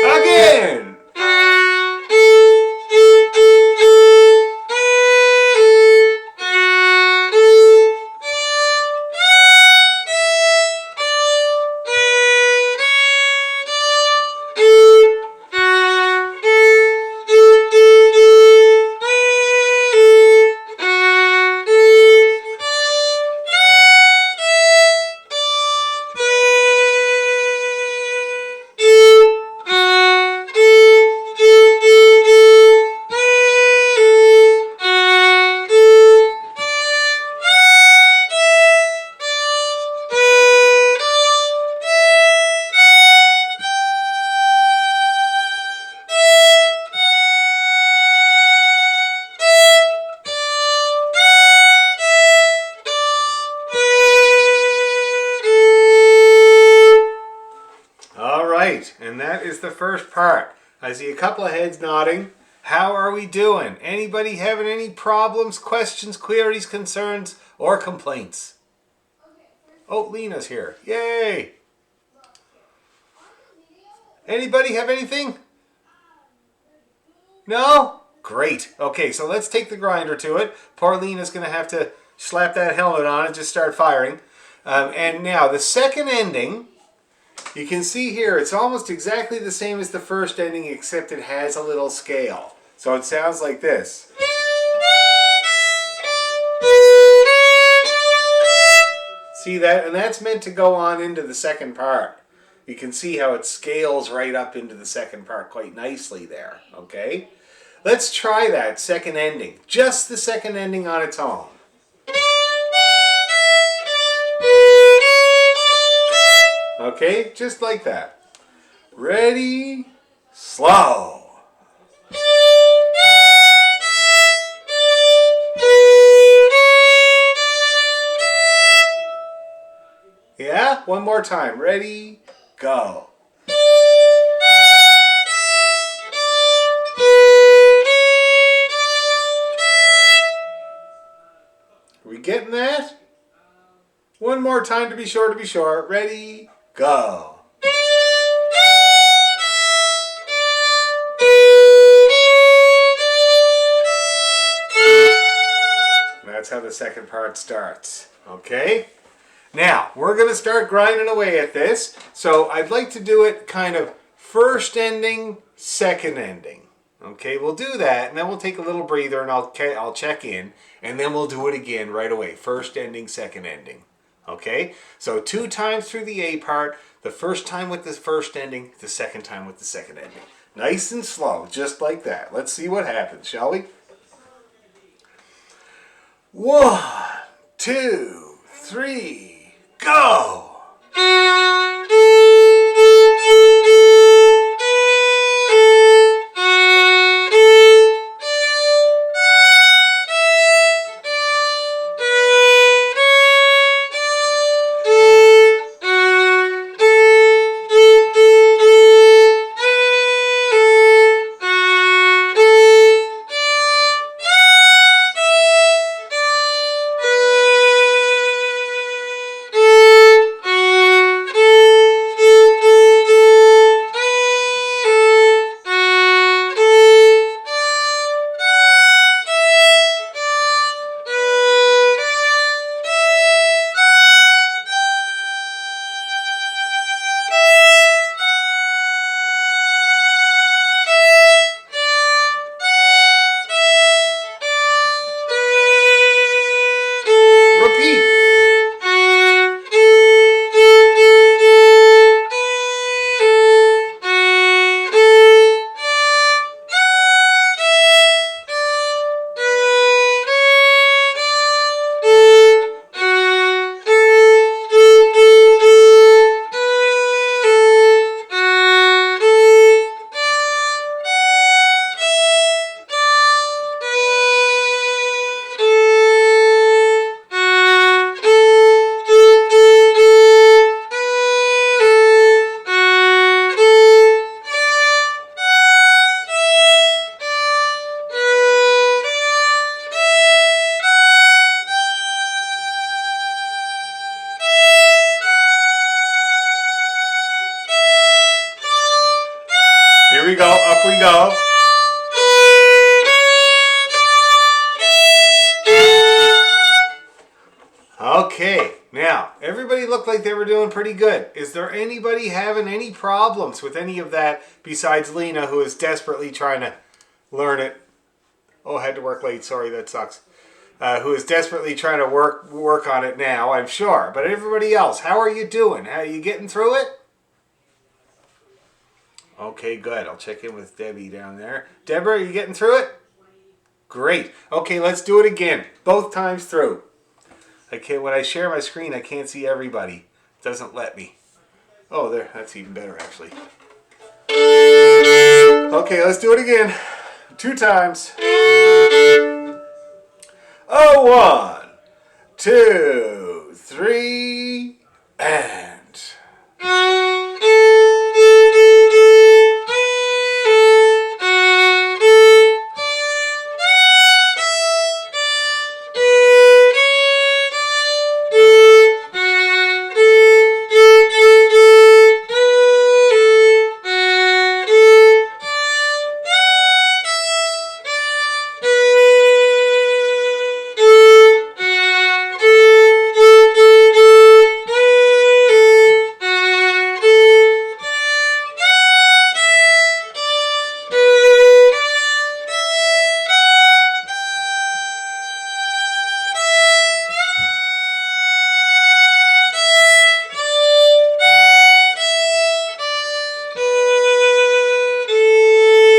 Again. All right, and that is the first part. I see a couple of heads nodding. How are we doing? Anybody having any problems, questions, queries, concerns, or complaints? Oh, Lena's here. Yay! Anybody have anything? No? Great. Okay, so let's take the grinder to it. Poor Lena's going to have to slap that helmet on and just start firing. And now, the second ending, you can see here, it's almost exactly the same as the first ending, except it has a little scale. So it sounds like this. See that? And that's meant to go on into the second part. You can see how it scales right up into the second part quite nicely there, okay? Let's try that second ending. Just the second ending on its own. Okay, just like that. Ready, slow. Yeah, one more time. Ready, go. Are we getting that? One more time to be sure, to be sure. Ready, go. That's how the second part starts. Okay? Now, we're going to start grinding away at this. So I'd like to do it kind of first ending, second ending. Okay, we'll do that, and then we'll take a little breather, and I'll check in, and then we'll do it again right away. First ending, second ending. Okay, so 2 times through the A part, the first time with the first ending, the second time with the second ending. Nice and slow, just like that. Let's see what happens, shall we? 1, 2, 3, go! we go, up we go. Okay, now, everybody looked like they were doing pretty good. Is there anybody having any problems with any of that besides Lena, who is desperately trying to learn it? Oh, I had to work late. Sorry, that sucks. Who is desperately trying to work on it now, I'm sure. But everybody else, how are you doing? Are you getting through it? Okay, good. I'll check in with Debbie down there. Deborah, are you getting through it? Great. Okay, let's do it again. Both times through. When I share my screen, I can't see everybody. It doesn't let me. Oh, there. That's even better, actually. Okay, let's do it again. 2 times. Oh, 1, 2, 3, and...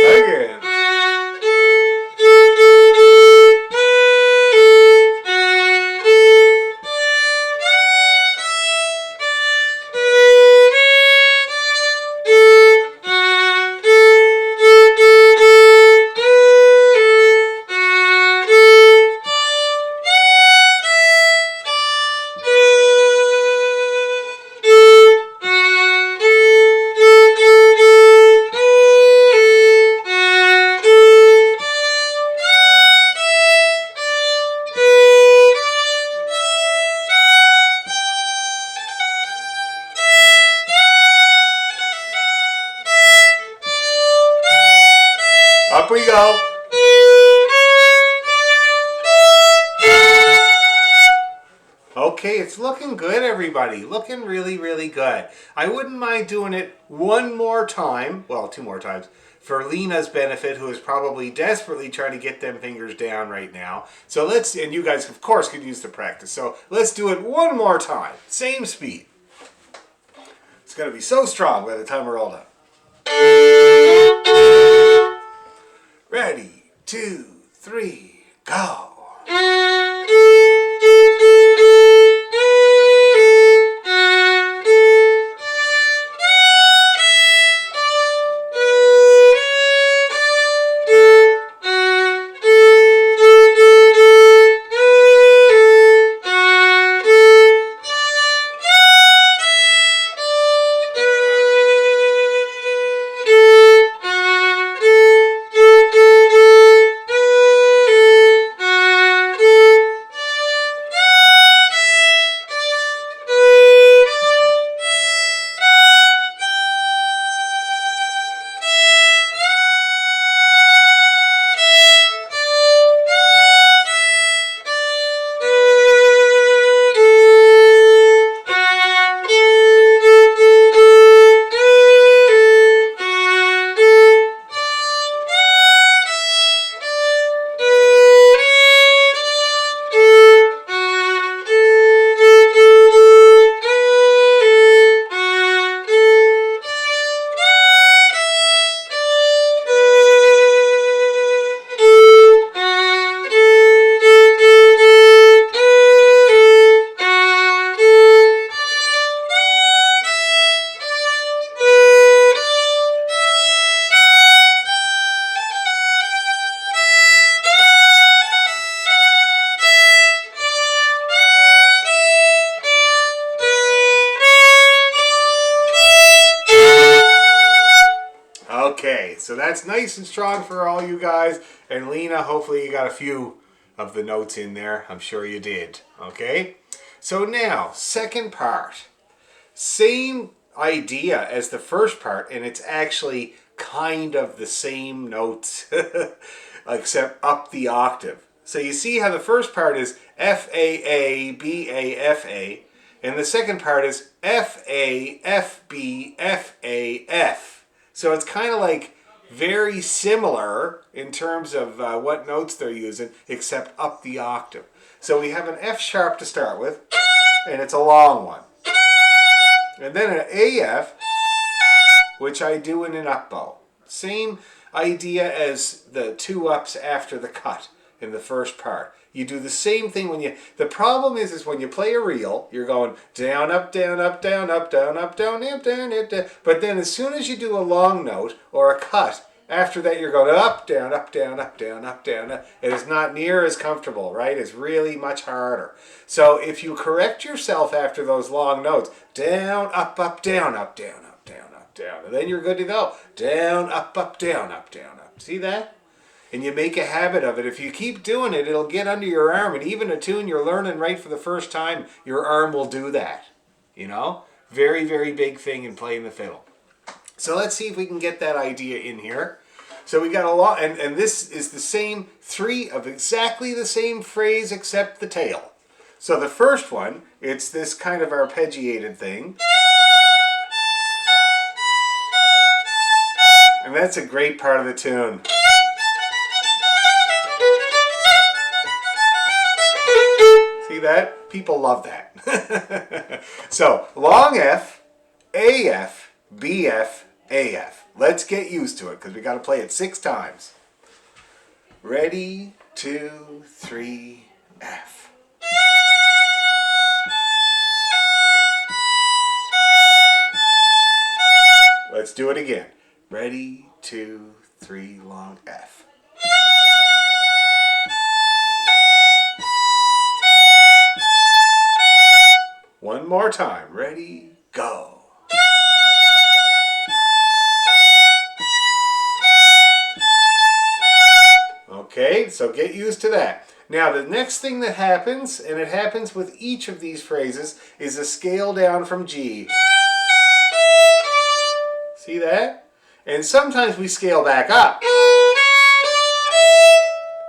Again. Up we go. Okay, it's looking good, everybody. Looking really, really good. I wouldn't mind doing it one more time. Well, 2 more times. For Lena's benefit, who is probably desperately trying to get them fingers down right now. So and you guys, of course, could use the practice. So let's do it one more time. Same speed. It's going to be so strong by the time we're all done. Ready, 2, 3, go. Okay, so that's nice and strong for all you guys. And Lena, hopefully you got a few of the notes in there. I'm sure you did. Okay? So now, second part. Same idea as the first part, and it's actually kind of the same notes, except up the octave. So you see how the first part is F, A, A, B, A, F, A, and the second part is F, A, F, B, F, A, F. So it's kind of like very similar in terms of what notes they're using, except up the octave. So we have an F sharp to start with, and it's a long one. And then an AF, which I do in an up bow. Same idea as the two ups after the cut in the first part. You do the same thing when you... The problem is when you play a reel, you're going down, up, down, up, down, up, down, up, down, up, down, up, down. But then as soon as you do a long note or a cut, after that you're going up, down, up, down, up, down, up, down. It is not near as comfortable, right? It's really much harder. So if you correct yourself after those long notes, down, up, down, up, down, up, down, up, down. And then you're good to go. Down, up, down, up, down, up. See that? And you make a habit of it. If you keep doing it, it'll get under your arm. And even a tune you're learning right for the first time, your arm will do that. You know? Very, very big thing in playing the fiddle. So let's see if we can get that idea in here. So we got a lot, and this is the same three of exactly the same phrase except the tail. So the first one, it's this kind of arpeggiated thing. And that's a great part of the tune. See that? People love that. So, long F, AF, BF, AF. Let's get used to it because we got to play it 6 times. Ready, 2, 3, F. Let's do it again. Ready, 2, 3, long F. One more time. Ready, go. Okay, so get used to that. Now the next thing that happens, and it happens with each of these phrases, is a scale down from G. See that? And sometimes we scale back up.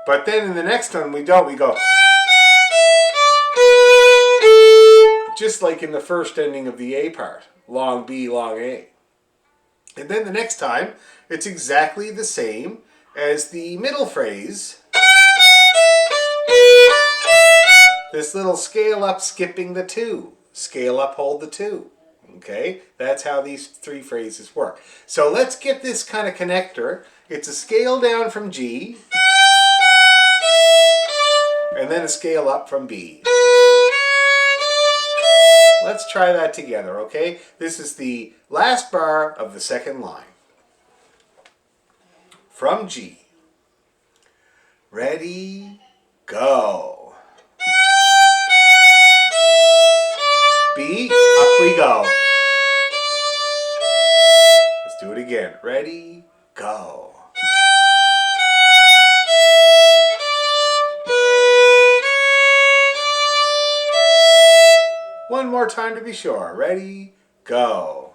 But then in the next one we don't, we go. Just like in the first ending of the A part. Long B, long A. And then the next time, it's exactly the same as the middle phrase. This little scale up skipping the 2. Scale up, hold the 2. Okay, that's how these 3 phrases work. So let's get this kind of connector. It's a scale down from G, and then a scale up from B. Let's try that together, okay? This is the last bar of the second line. From G. Ready, go. B, up we go. Let's do it again. Ready, go. One more time to be sure. Ready, go.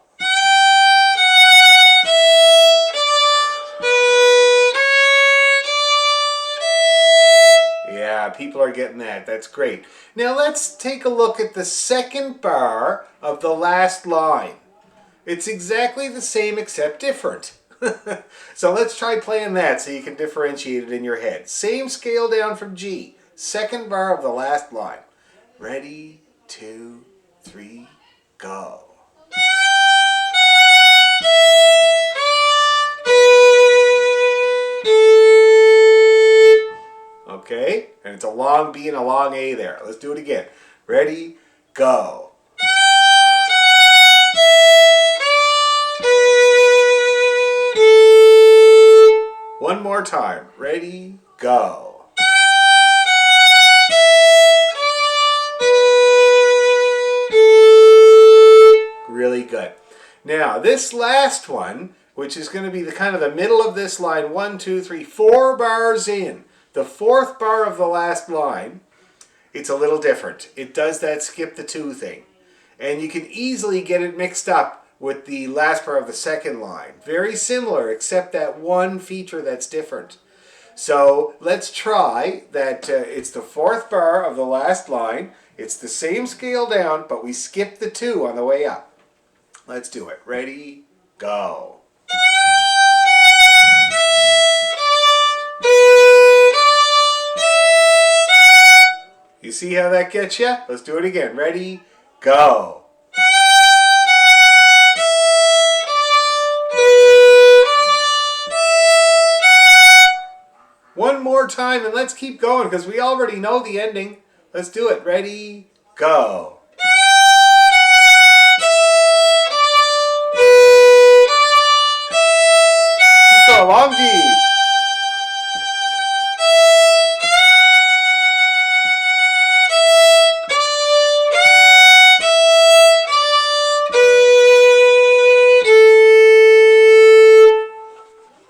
Yeah, people are getting that. That's great. Now let's take a look at the second bar of the last line. It's exactly the same except different. So let's try playing that so you can differentiate it in your head. Same scale down from G. Second bar of the last line. Ready, 2, 3, go. Okay, and it's a long B and a long A there. Let's do it again. Ready, go. One more time. Ready, go. Really good. Now, this last one, which is going to be the kind of the middle of this line, 1, 2, 3, 4 bars in. The 4th bar of the last line, it's a little different. It does that skip the 2 thing. And you can easily get it mixed up with the last part of the second line. Very similar, except that one feature that's different. So let's try that. It's the fourth bar of the last line. It's the same scale down, but we skip the 2 on the way up. Let's do it. Ready, go. You see how that gets you? Let's do it again. Ready, go. One more time and let's keep going because we already know the ending. Let's do it. Ready, go. Keep going, long G.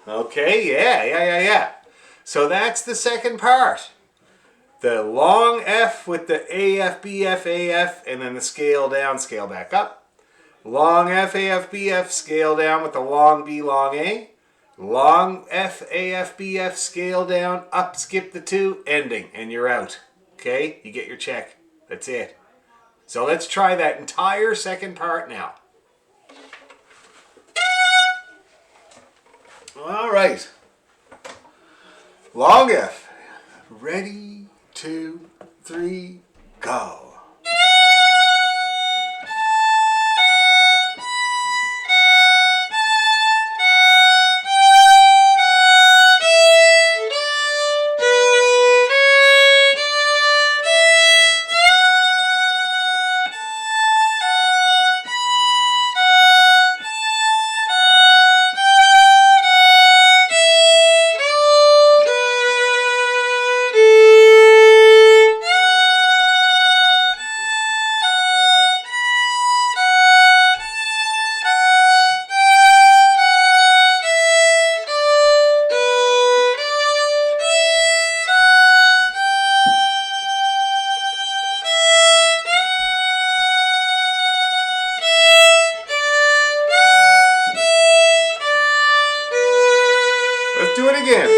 Okay, yeah. So that's the second part. The long F with the A, F, B, F, A, F, and then the scale down, scale back up. Long F, A, F, B, F, scale down with the long B, long A. Long F, A, F, B, F, scale down, up, skip the 2, ending, and you're out. Okay, you get your check. That's it. So let's try that entire second part now. All right. Long F. Ready, 2, 3, go. Let's do it again.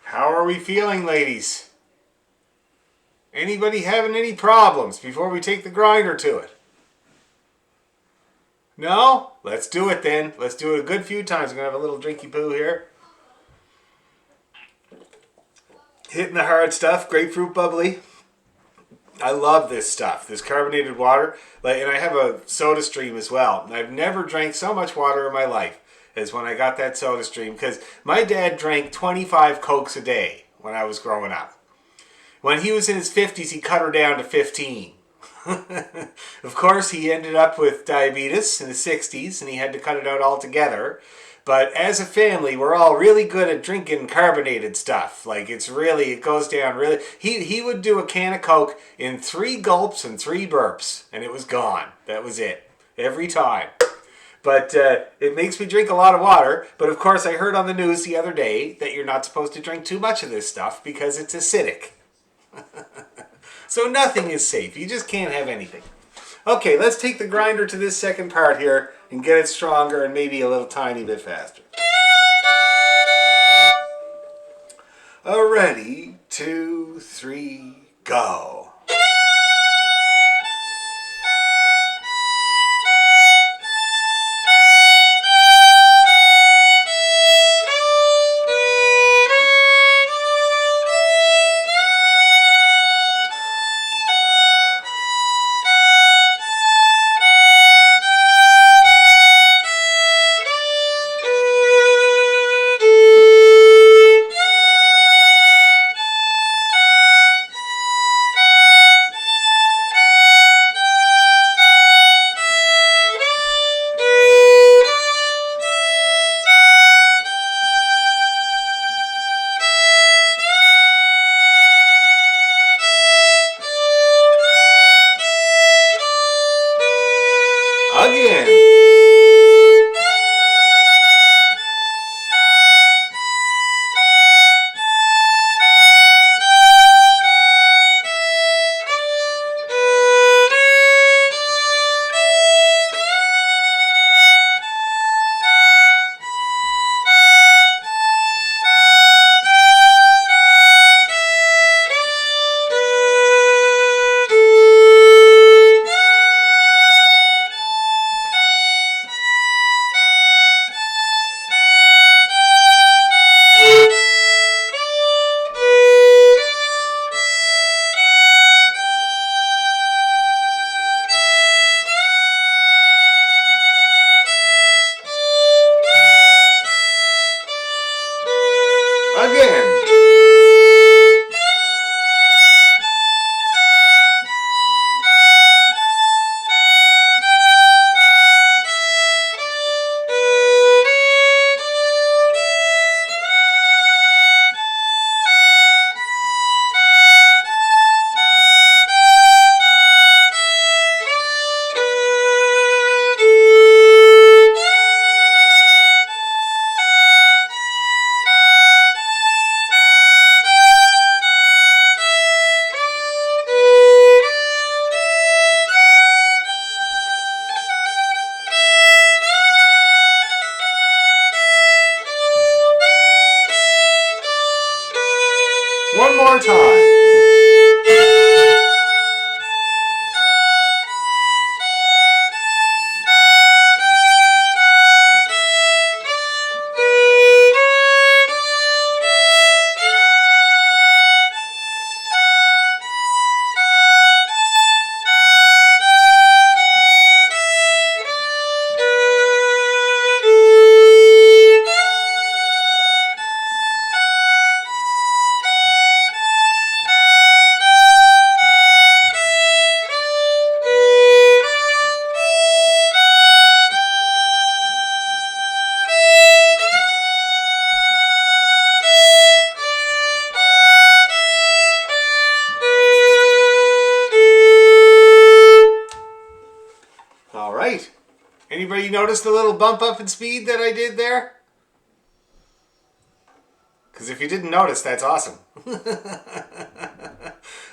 How are we feeling, ladies? Anybody having any problems before we take the grinder to it? No? Let's do it then. Let's do it a good few times. I'm going to have a little drinky poo here. Hitting the hard stuff, grapefruit bubbly. I love this stuff, this carbonated water. And I have a soda stream as well. I've never drank so much water in my life as when I got that soda stream, because my dad drank 25 Cokes a day when I was growing up. When he was in his 50s, he cut her down to 15. Of course, he ended up with diabetes in his 60s, and he had to cut it out altogether. But as a family, we're all really good at drinking carbonated stuff. Like, it goes down really... He would do a can of Coke in 3 gulps and 3 burps, and it was gone. That was it. Every time. But it makes me drink a lot of water. But of course, I heard on the news the other day that you're not supposed to drink too much of this stuff because it's acidic. So nothing is safe. You just can't have anything. Okay, let's take the grinder to this second part here and get it stronger and maybe a little tiny bit faster. Ready, 2, 3, go. more time. All right. Anybody notice the little bump up in speed that I did there? Because if you didn't notice, that's awesome.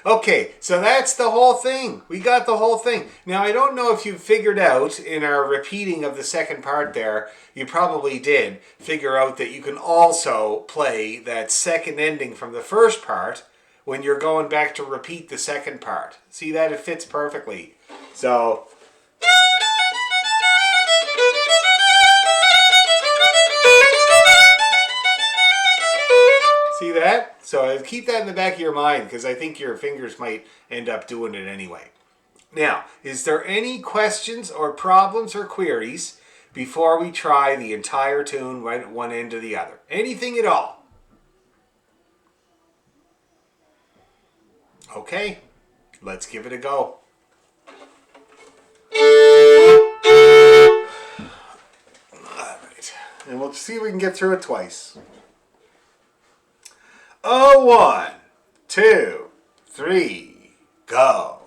Okay, so that's the whole thing. We got the whole thing. Now, I don't know if you figured out in our repeating of the second part there, you probably did figure out that you can also play that second ending from the first part when you're going back to repeat the second part. See that? It fits perfectly. So... See that? So keep that in the back of your mind because I think your fingers might end up doing it anyway. Now, is there any questions or problems or queries before we try the entire tune right at one end to the other? Anything at all? Okay, let's give it a go. All right, and we'll see if we can get through it twice. 1, 2, 3, go.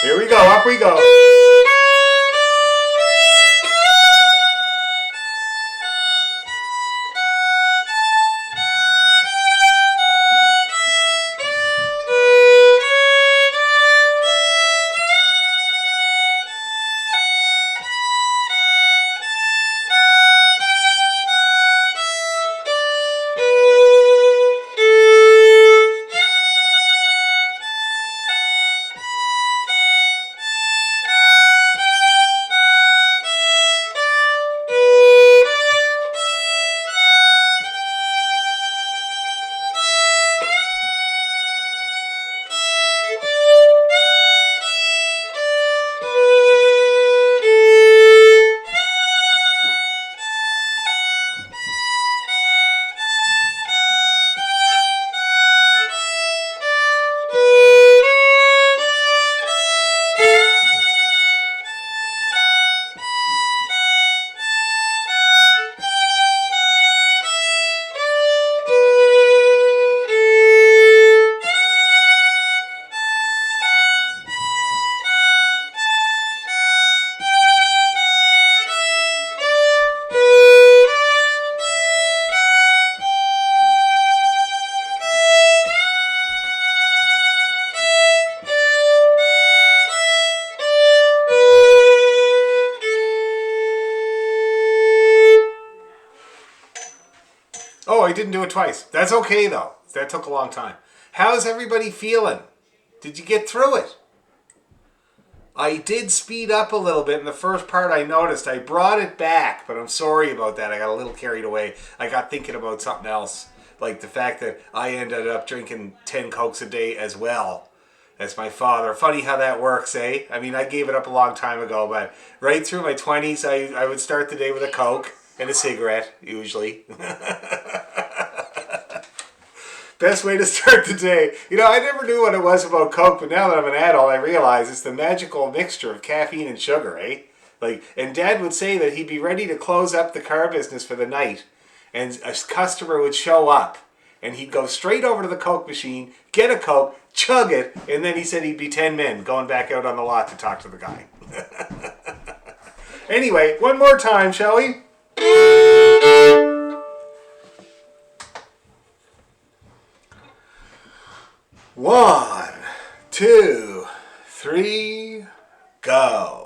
Here we go, up we go. I didn't do it twice. That's okay, though. That took a long time. How's everybody feeling? Did you get through it? I did speed up a little bit in the first part. I noticed I brought it back, but I'm sorry about that. I got a little carried away. I got thinking about something else, like the fact that I ended up drinking 10 Cokes a day as well as my father. Funny how that works, eh? I mean, I gave it up a long time ago, but right through my 20s, I would start the day with a Coke and a cigarette, usually. Best way to start the day. You know, I never knew what it was about Coke, but now that I'm an adult, I realize it's the magical mixture of caffeine and sugar, eh? Like, and Dad would say that he'd be ready to close up the car business for the night, and a customer would show up, and he'd go straight over to the Coke machine, get a Coke, chug it, and then he said he'd be 10 men going back out on the lot to talk to the guy. Anyway, one more time, shall we? One, two, three, go.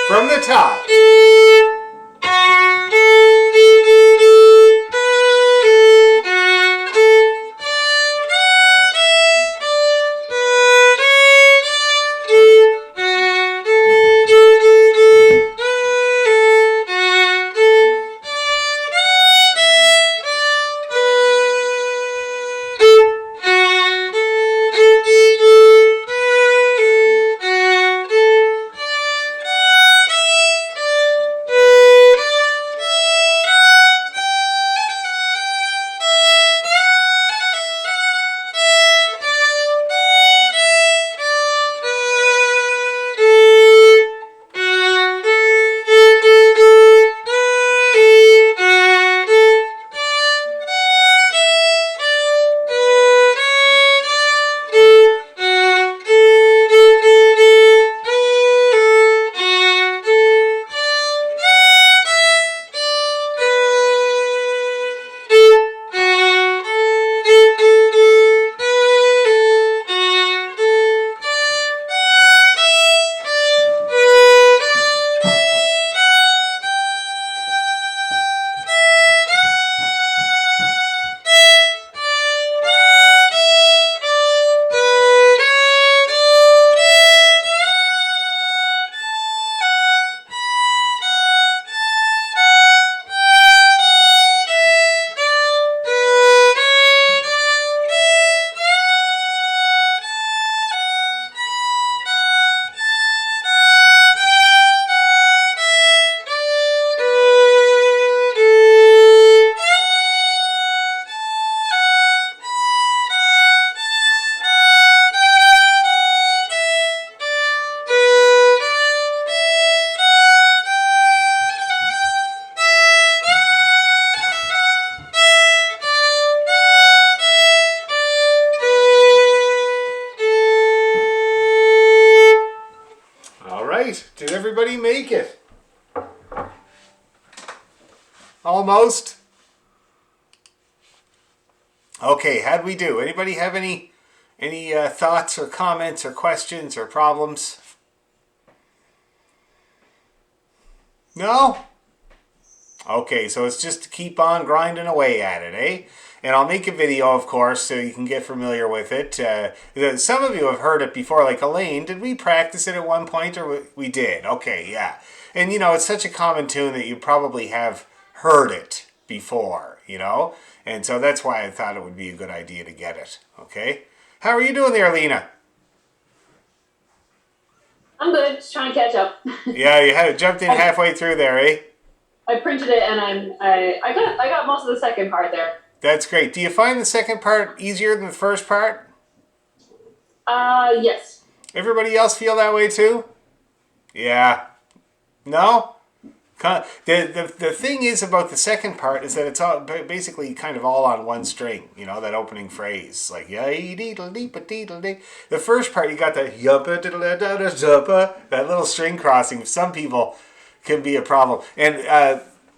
From the top. Did everybody make it? Almost? Okay, how'd we do? Anybody have any thoughts or comments or questions or problems? No? Okay, so it's just to keep on grinding away at it, eh? And I'll make a video, of course, so you can get familiar with it. Some of you have heard it before, like Elaine. Did we practice it at one point, or we did? Okay, yeah. And, you know, it's such a common tune that you probably have heard it before, you know? And so that's why I thought it would be a good idea to get it, okay? How are you doing there, Lena? I'm good. Just trying to catch up. Yeah, you had jumped in halfway through there, eh? I printed it and I got most of the second part there. That's great. Do you find the second part easier than the first part? Yes. Everybody else feel that way too? Yeah. No? The thing is about the second part is that it's all basically kind of all on one string, you know, that opening phrase. Like, the first part, you got that that little string crossing. Some people can be a problem. And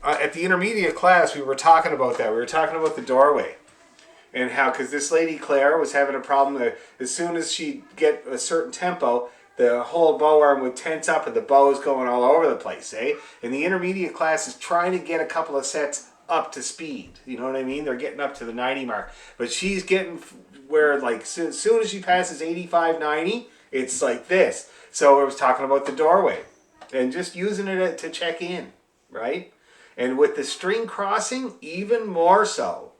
at the intermediate class, we were talking about that. We were talking about the doorway. And how, because this lady Claire was having a problem that as soon as she'd get a certain tempo, the whole bow arm would tense up and the bow's going all over the place, eh? And the intermediate class is trying to get a couple of sets up to speed. You know what I mean? They're getting up to the 90 mark. But she's getting where, like, as soon as she passes 85, 90, it's like this. So I was talking about the doorway and just using it to check in, right? And with the string crossing, even more so.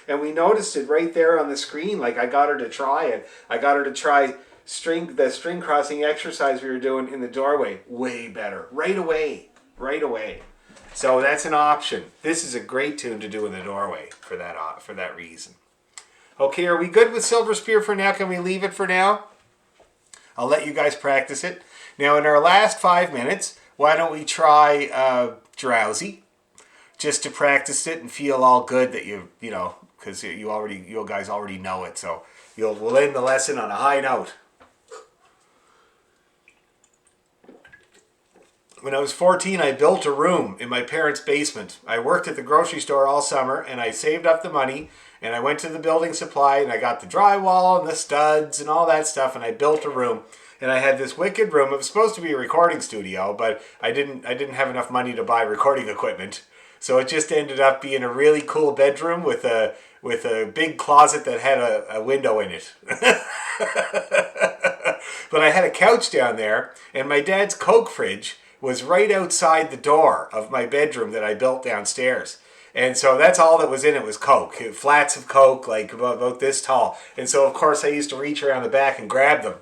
And we noticed it right there on the screen. Like, I got her to try it. I got her to try the string crossing exercise we were doing in the doorway. Way better. Right away. So that's an option. This is a great tune to do in the doorway for that reason. Okay, are we good with Silver Spear for now? Can we leave it for now? I'll let you guys practice it. Now, in our last 5 minutes, why don't we try Drowsy? Just to practice it and feel all good that you know, because you guys already know it. So we'll end the lesson on a high note. When I was 14, I built a room in my parents' basement. I worked at the grocery store all summer, and I saved up the money, and I went to the building supply, and I got the drywall and the studs and all that stuff, and I built a room. And I had this wicked room. It was supposed to be a recording studio, but I didn't have enough money to buy recording equipment. So it just ended up being a really cool bedroom with a big closet that had a window in it. But I had a couch down there, and my dad's Coke fridge was right outside the door of my bedroom that I built downstairs. And so that's all that was in it was Coke. Flats of Coke, like about this tall. And so, of course, I used to reach around the back and grab them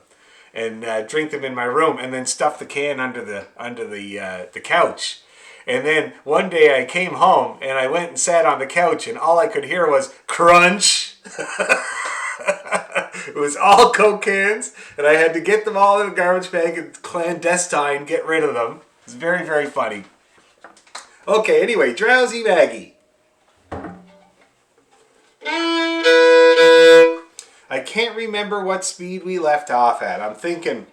and drink them in my room and then stuff the can under the couch. And then one day I came home and I went and sat on the couch and all I could hear was crunch. It was all Coke cans and I had to get them all in a garbage bag and clandestine get rid of them. It's very, very funny. Okay, anyway, Drowsy Maggie. I can't remember what speed we left off at. I'm thinking...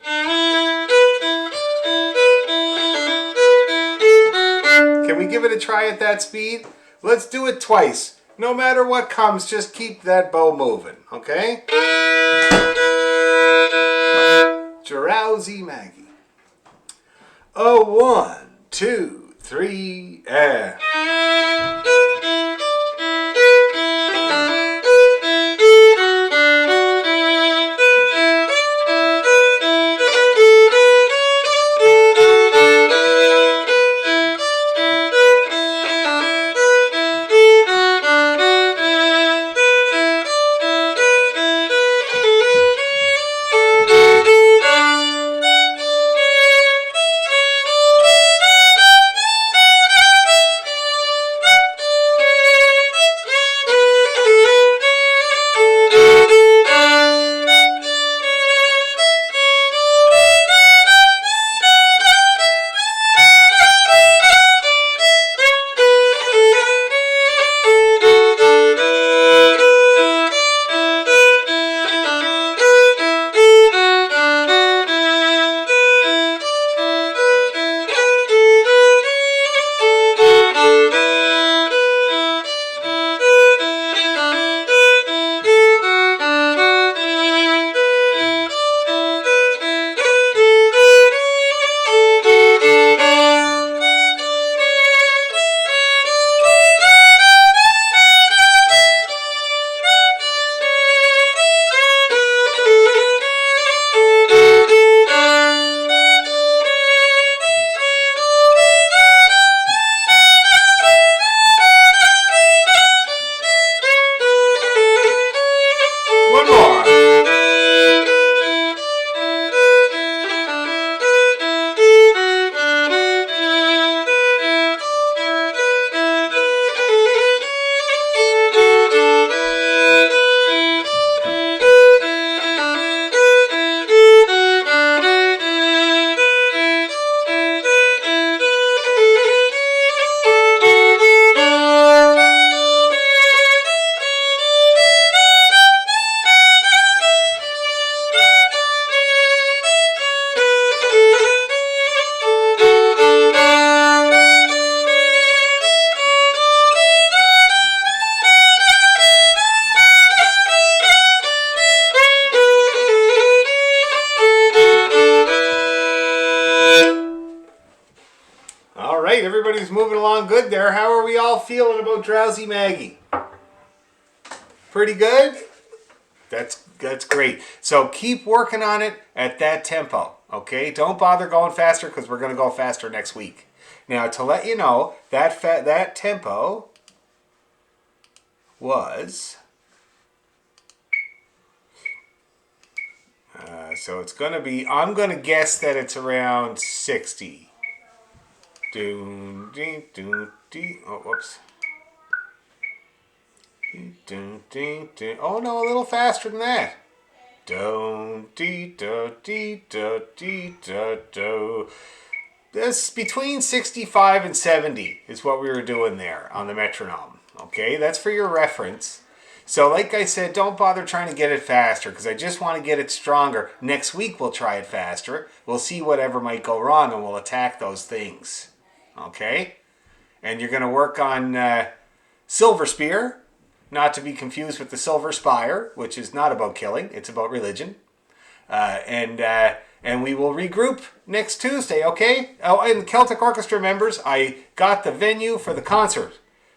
Can we give it a try at that speed? Let's do it twice. No matter what comes, just keep that bow moving, okay? Drowsy Maggie. Oh, 1, 2, 3, and... One more. All right, everybody's moving along good there. How are we all feeling about Drowsy Maggie? Pretty good? That's great. So keep working on it at that tempo, okay? Don't bother going faster because we're going to go faster next week. Now, to let you know, that tempo was... so it's going to be... I'm going to guess that it's around 60. Oh, whoops. Oh no, a little faster than that. This between 65 and 70 is what we were doing there on the metronome. Okay, that's for your reference. So like I said, don't bother trying to get it faster because I just want to get it stronger. Next week we'll try it faster. We'll see whatever might go wrong and we'll attack those things. Okay? And you're going to work on Silver Spear, not to be confused with the Silver Spire, which is not about killing, it's about religion. And we will regroup next Tuesday, okay? Oh, and Celtic Orchestra members, I got the venue for the concert.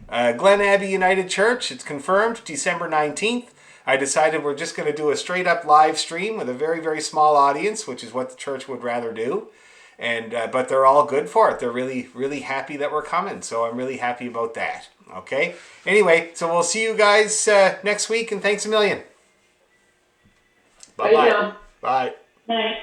Glen Abbey United Church, it's confirmed, December 19th. I decided we're just going to do a straight up live stream with a very, very small audience, which is what the church would rather do. And but they're all good for it. They're really, really happy that we're coming. So I'm really happy about that. Okay? Anyway, so we'll see you guys next week, and thanks a million. Bye-bye. Bye now. Bye. Nice.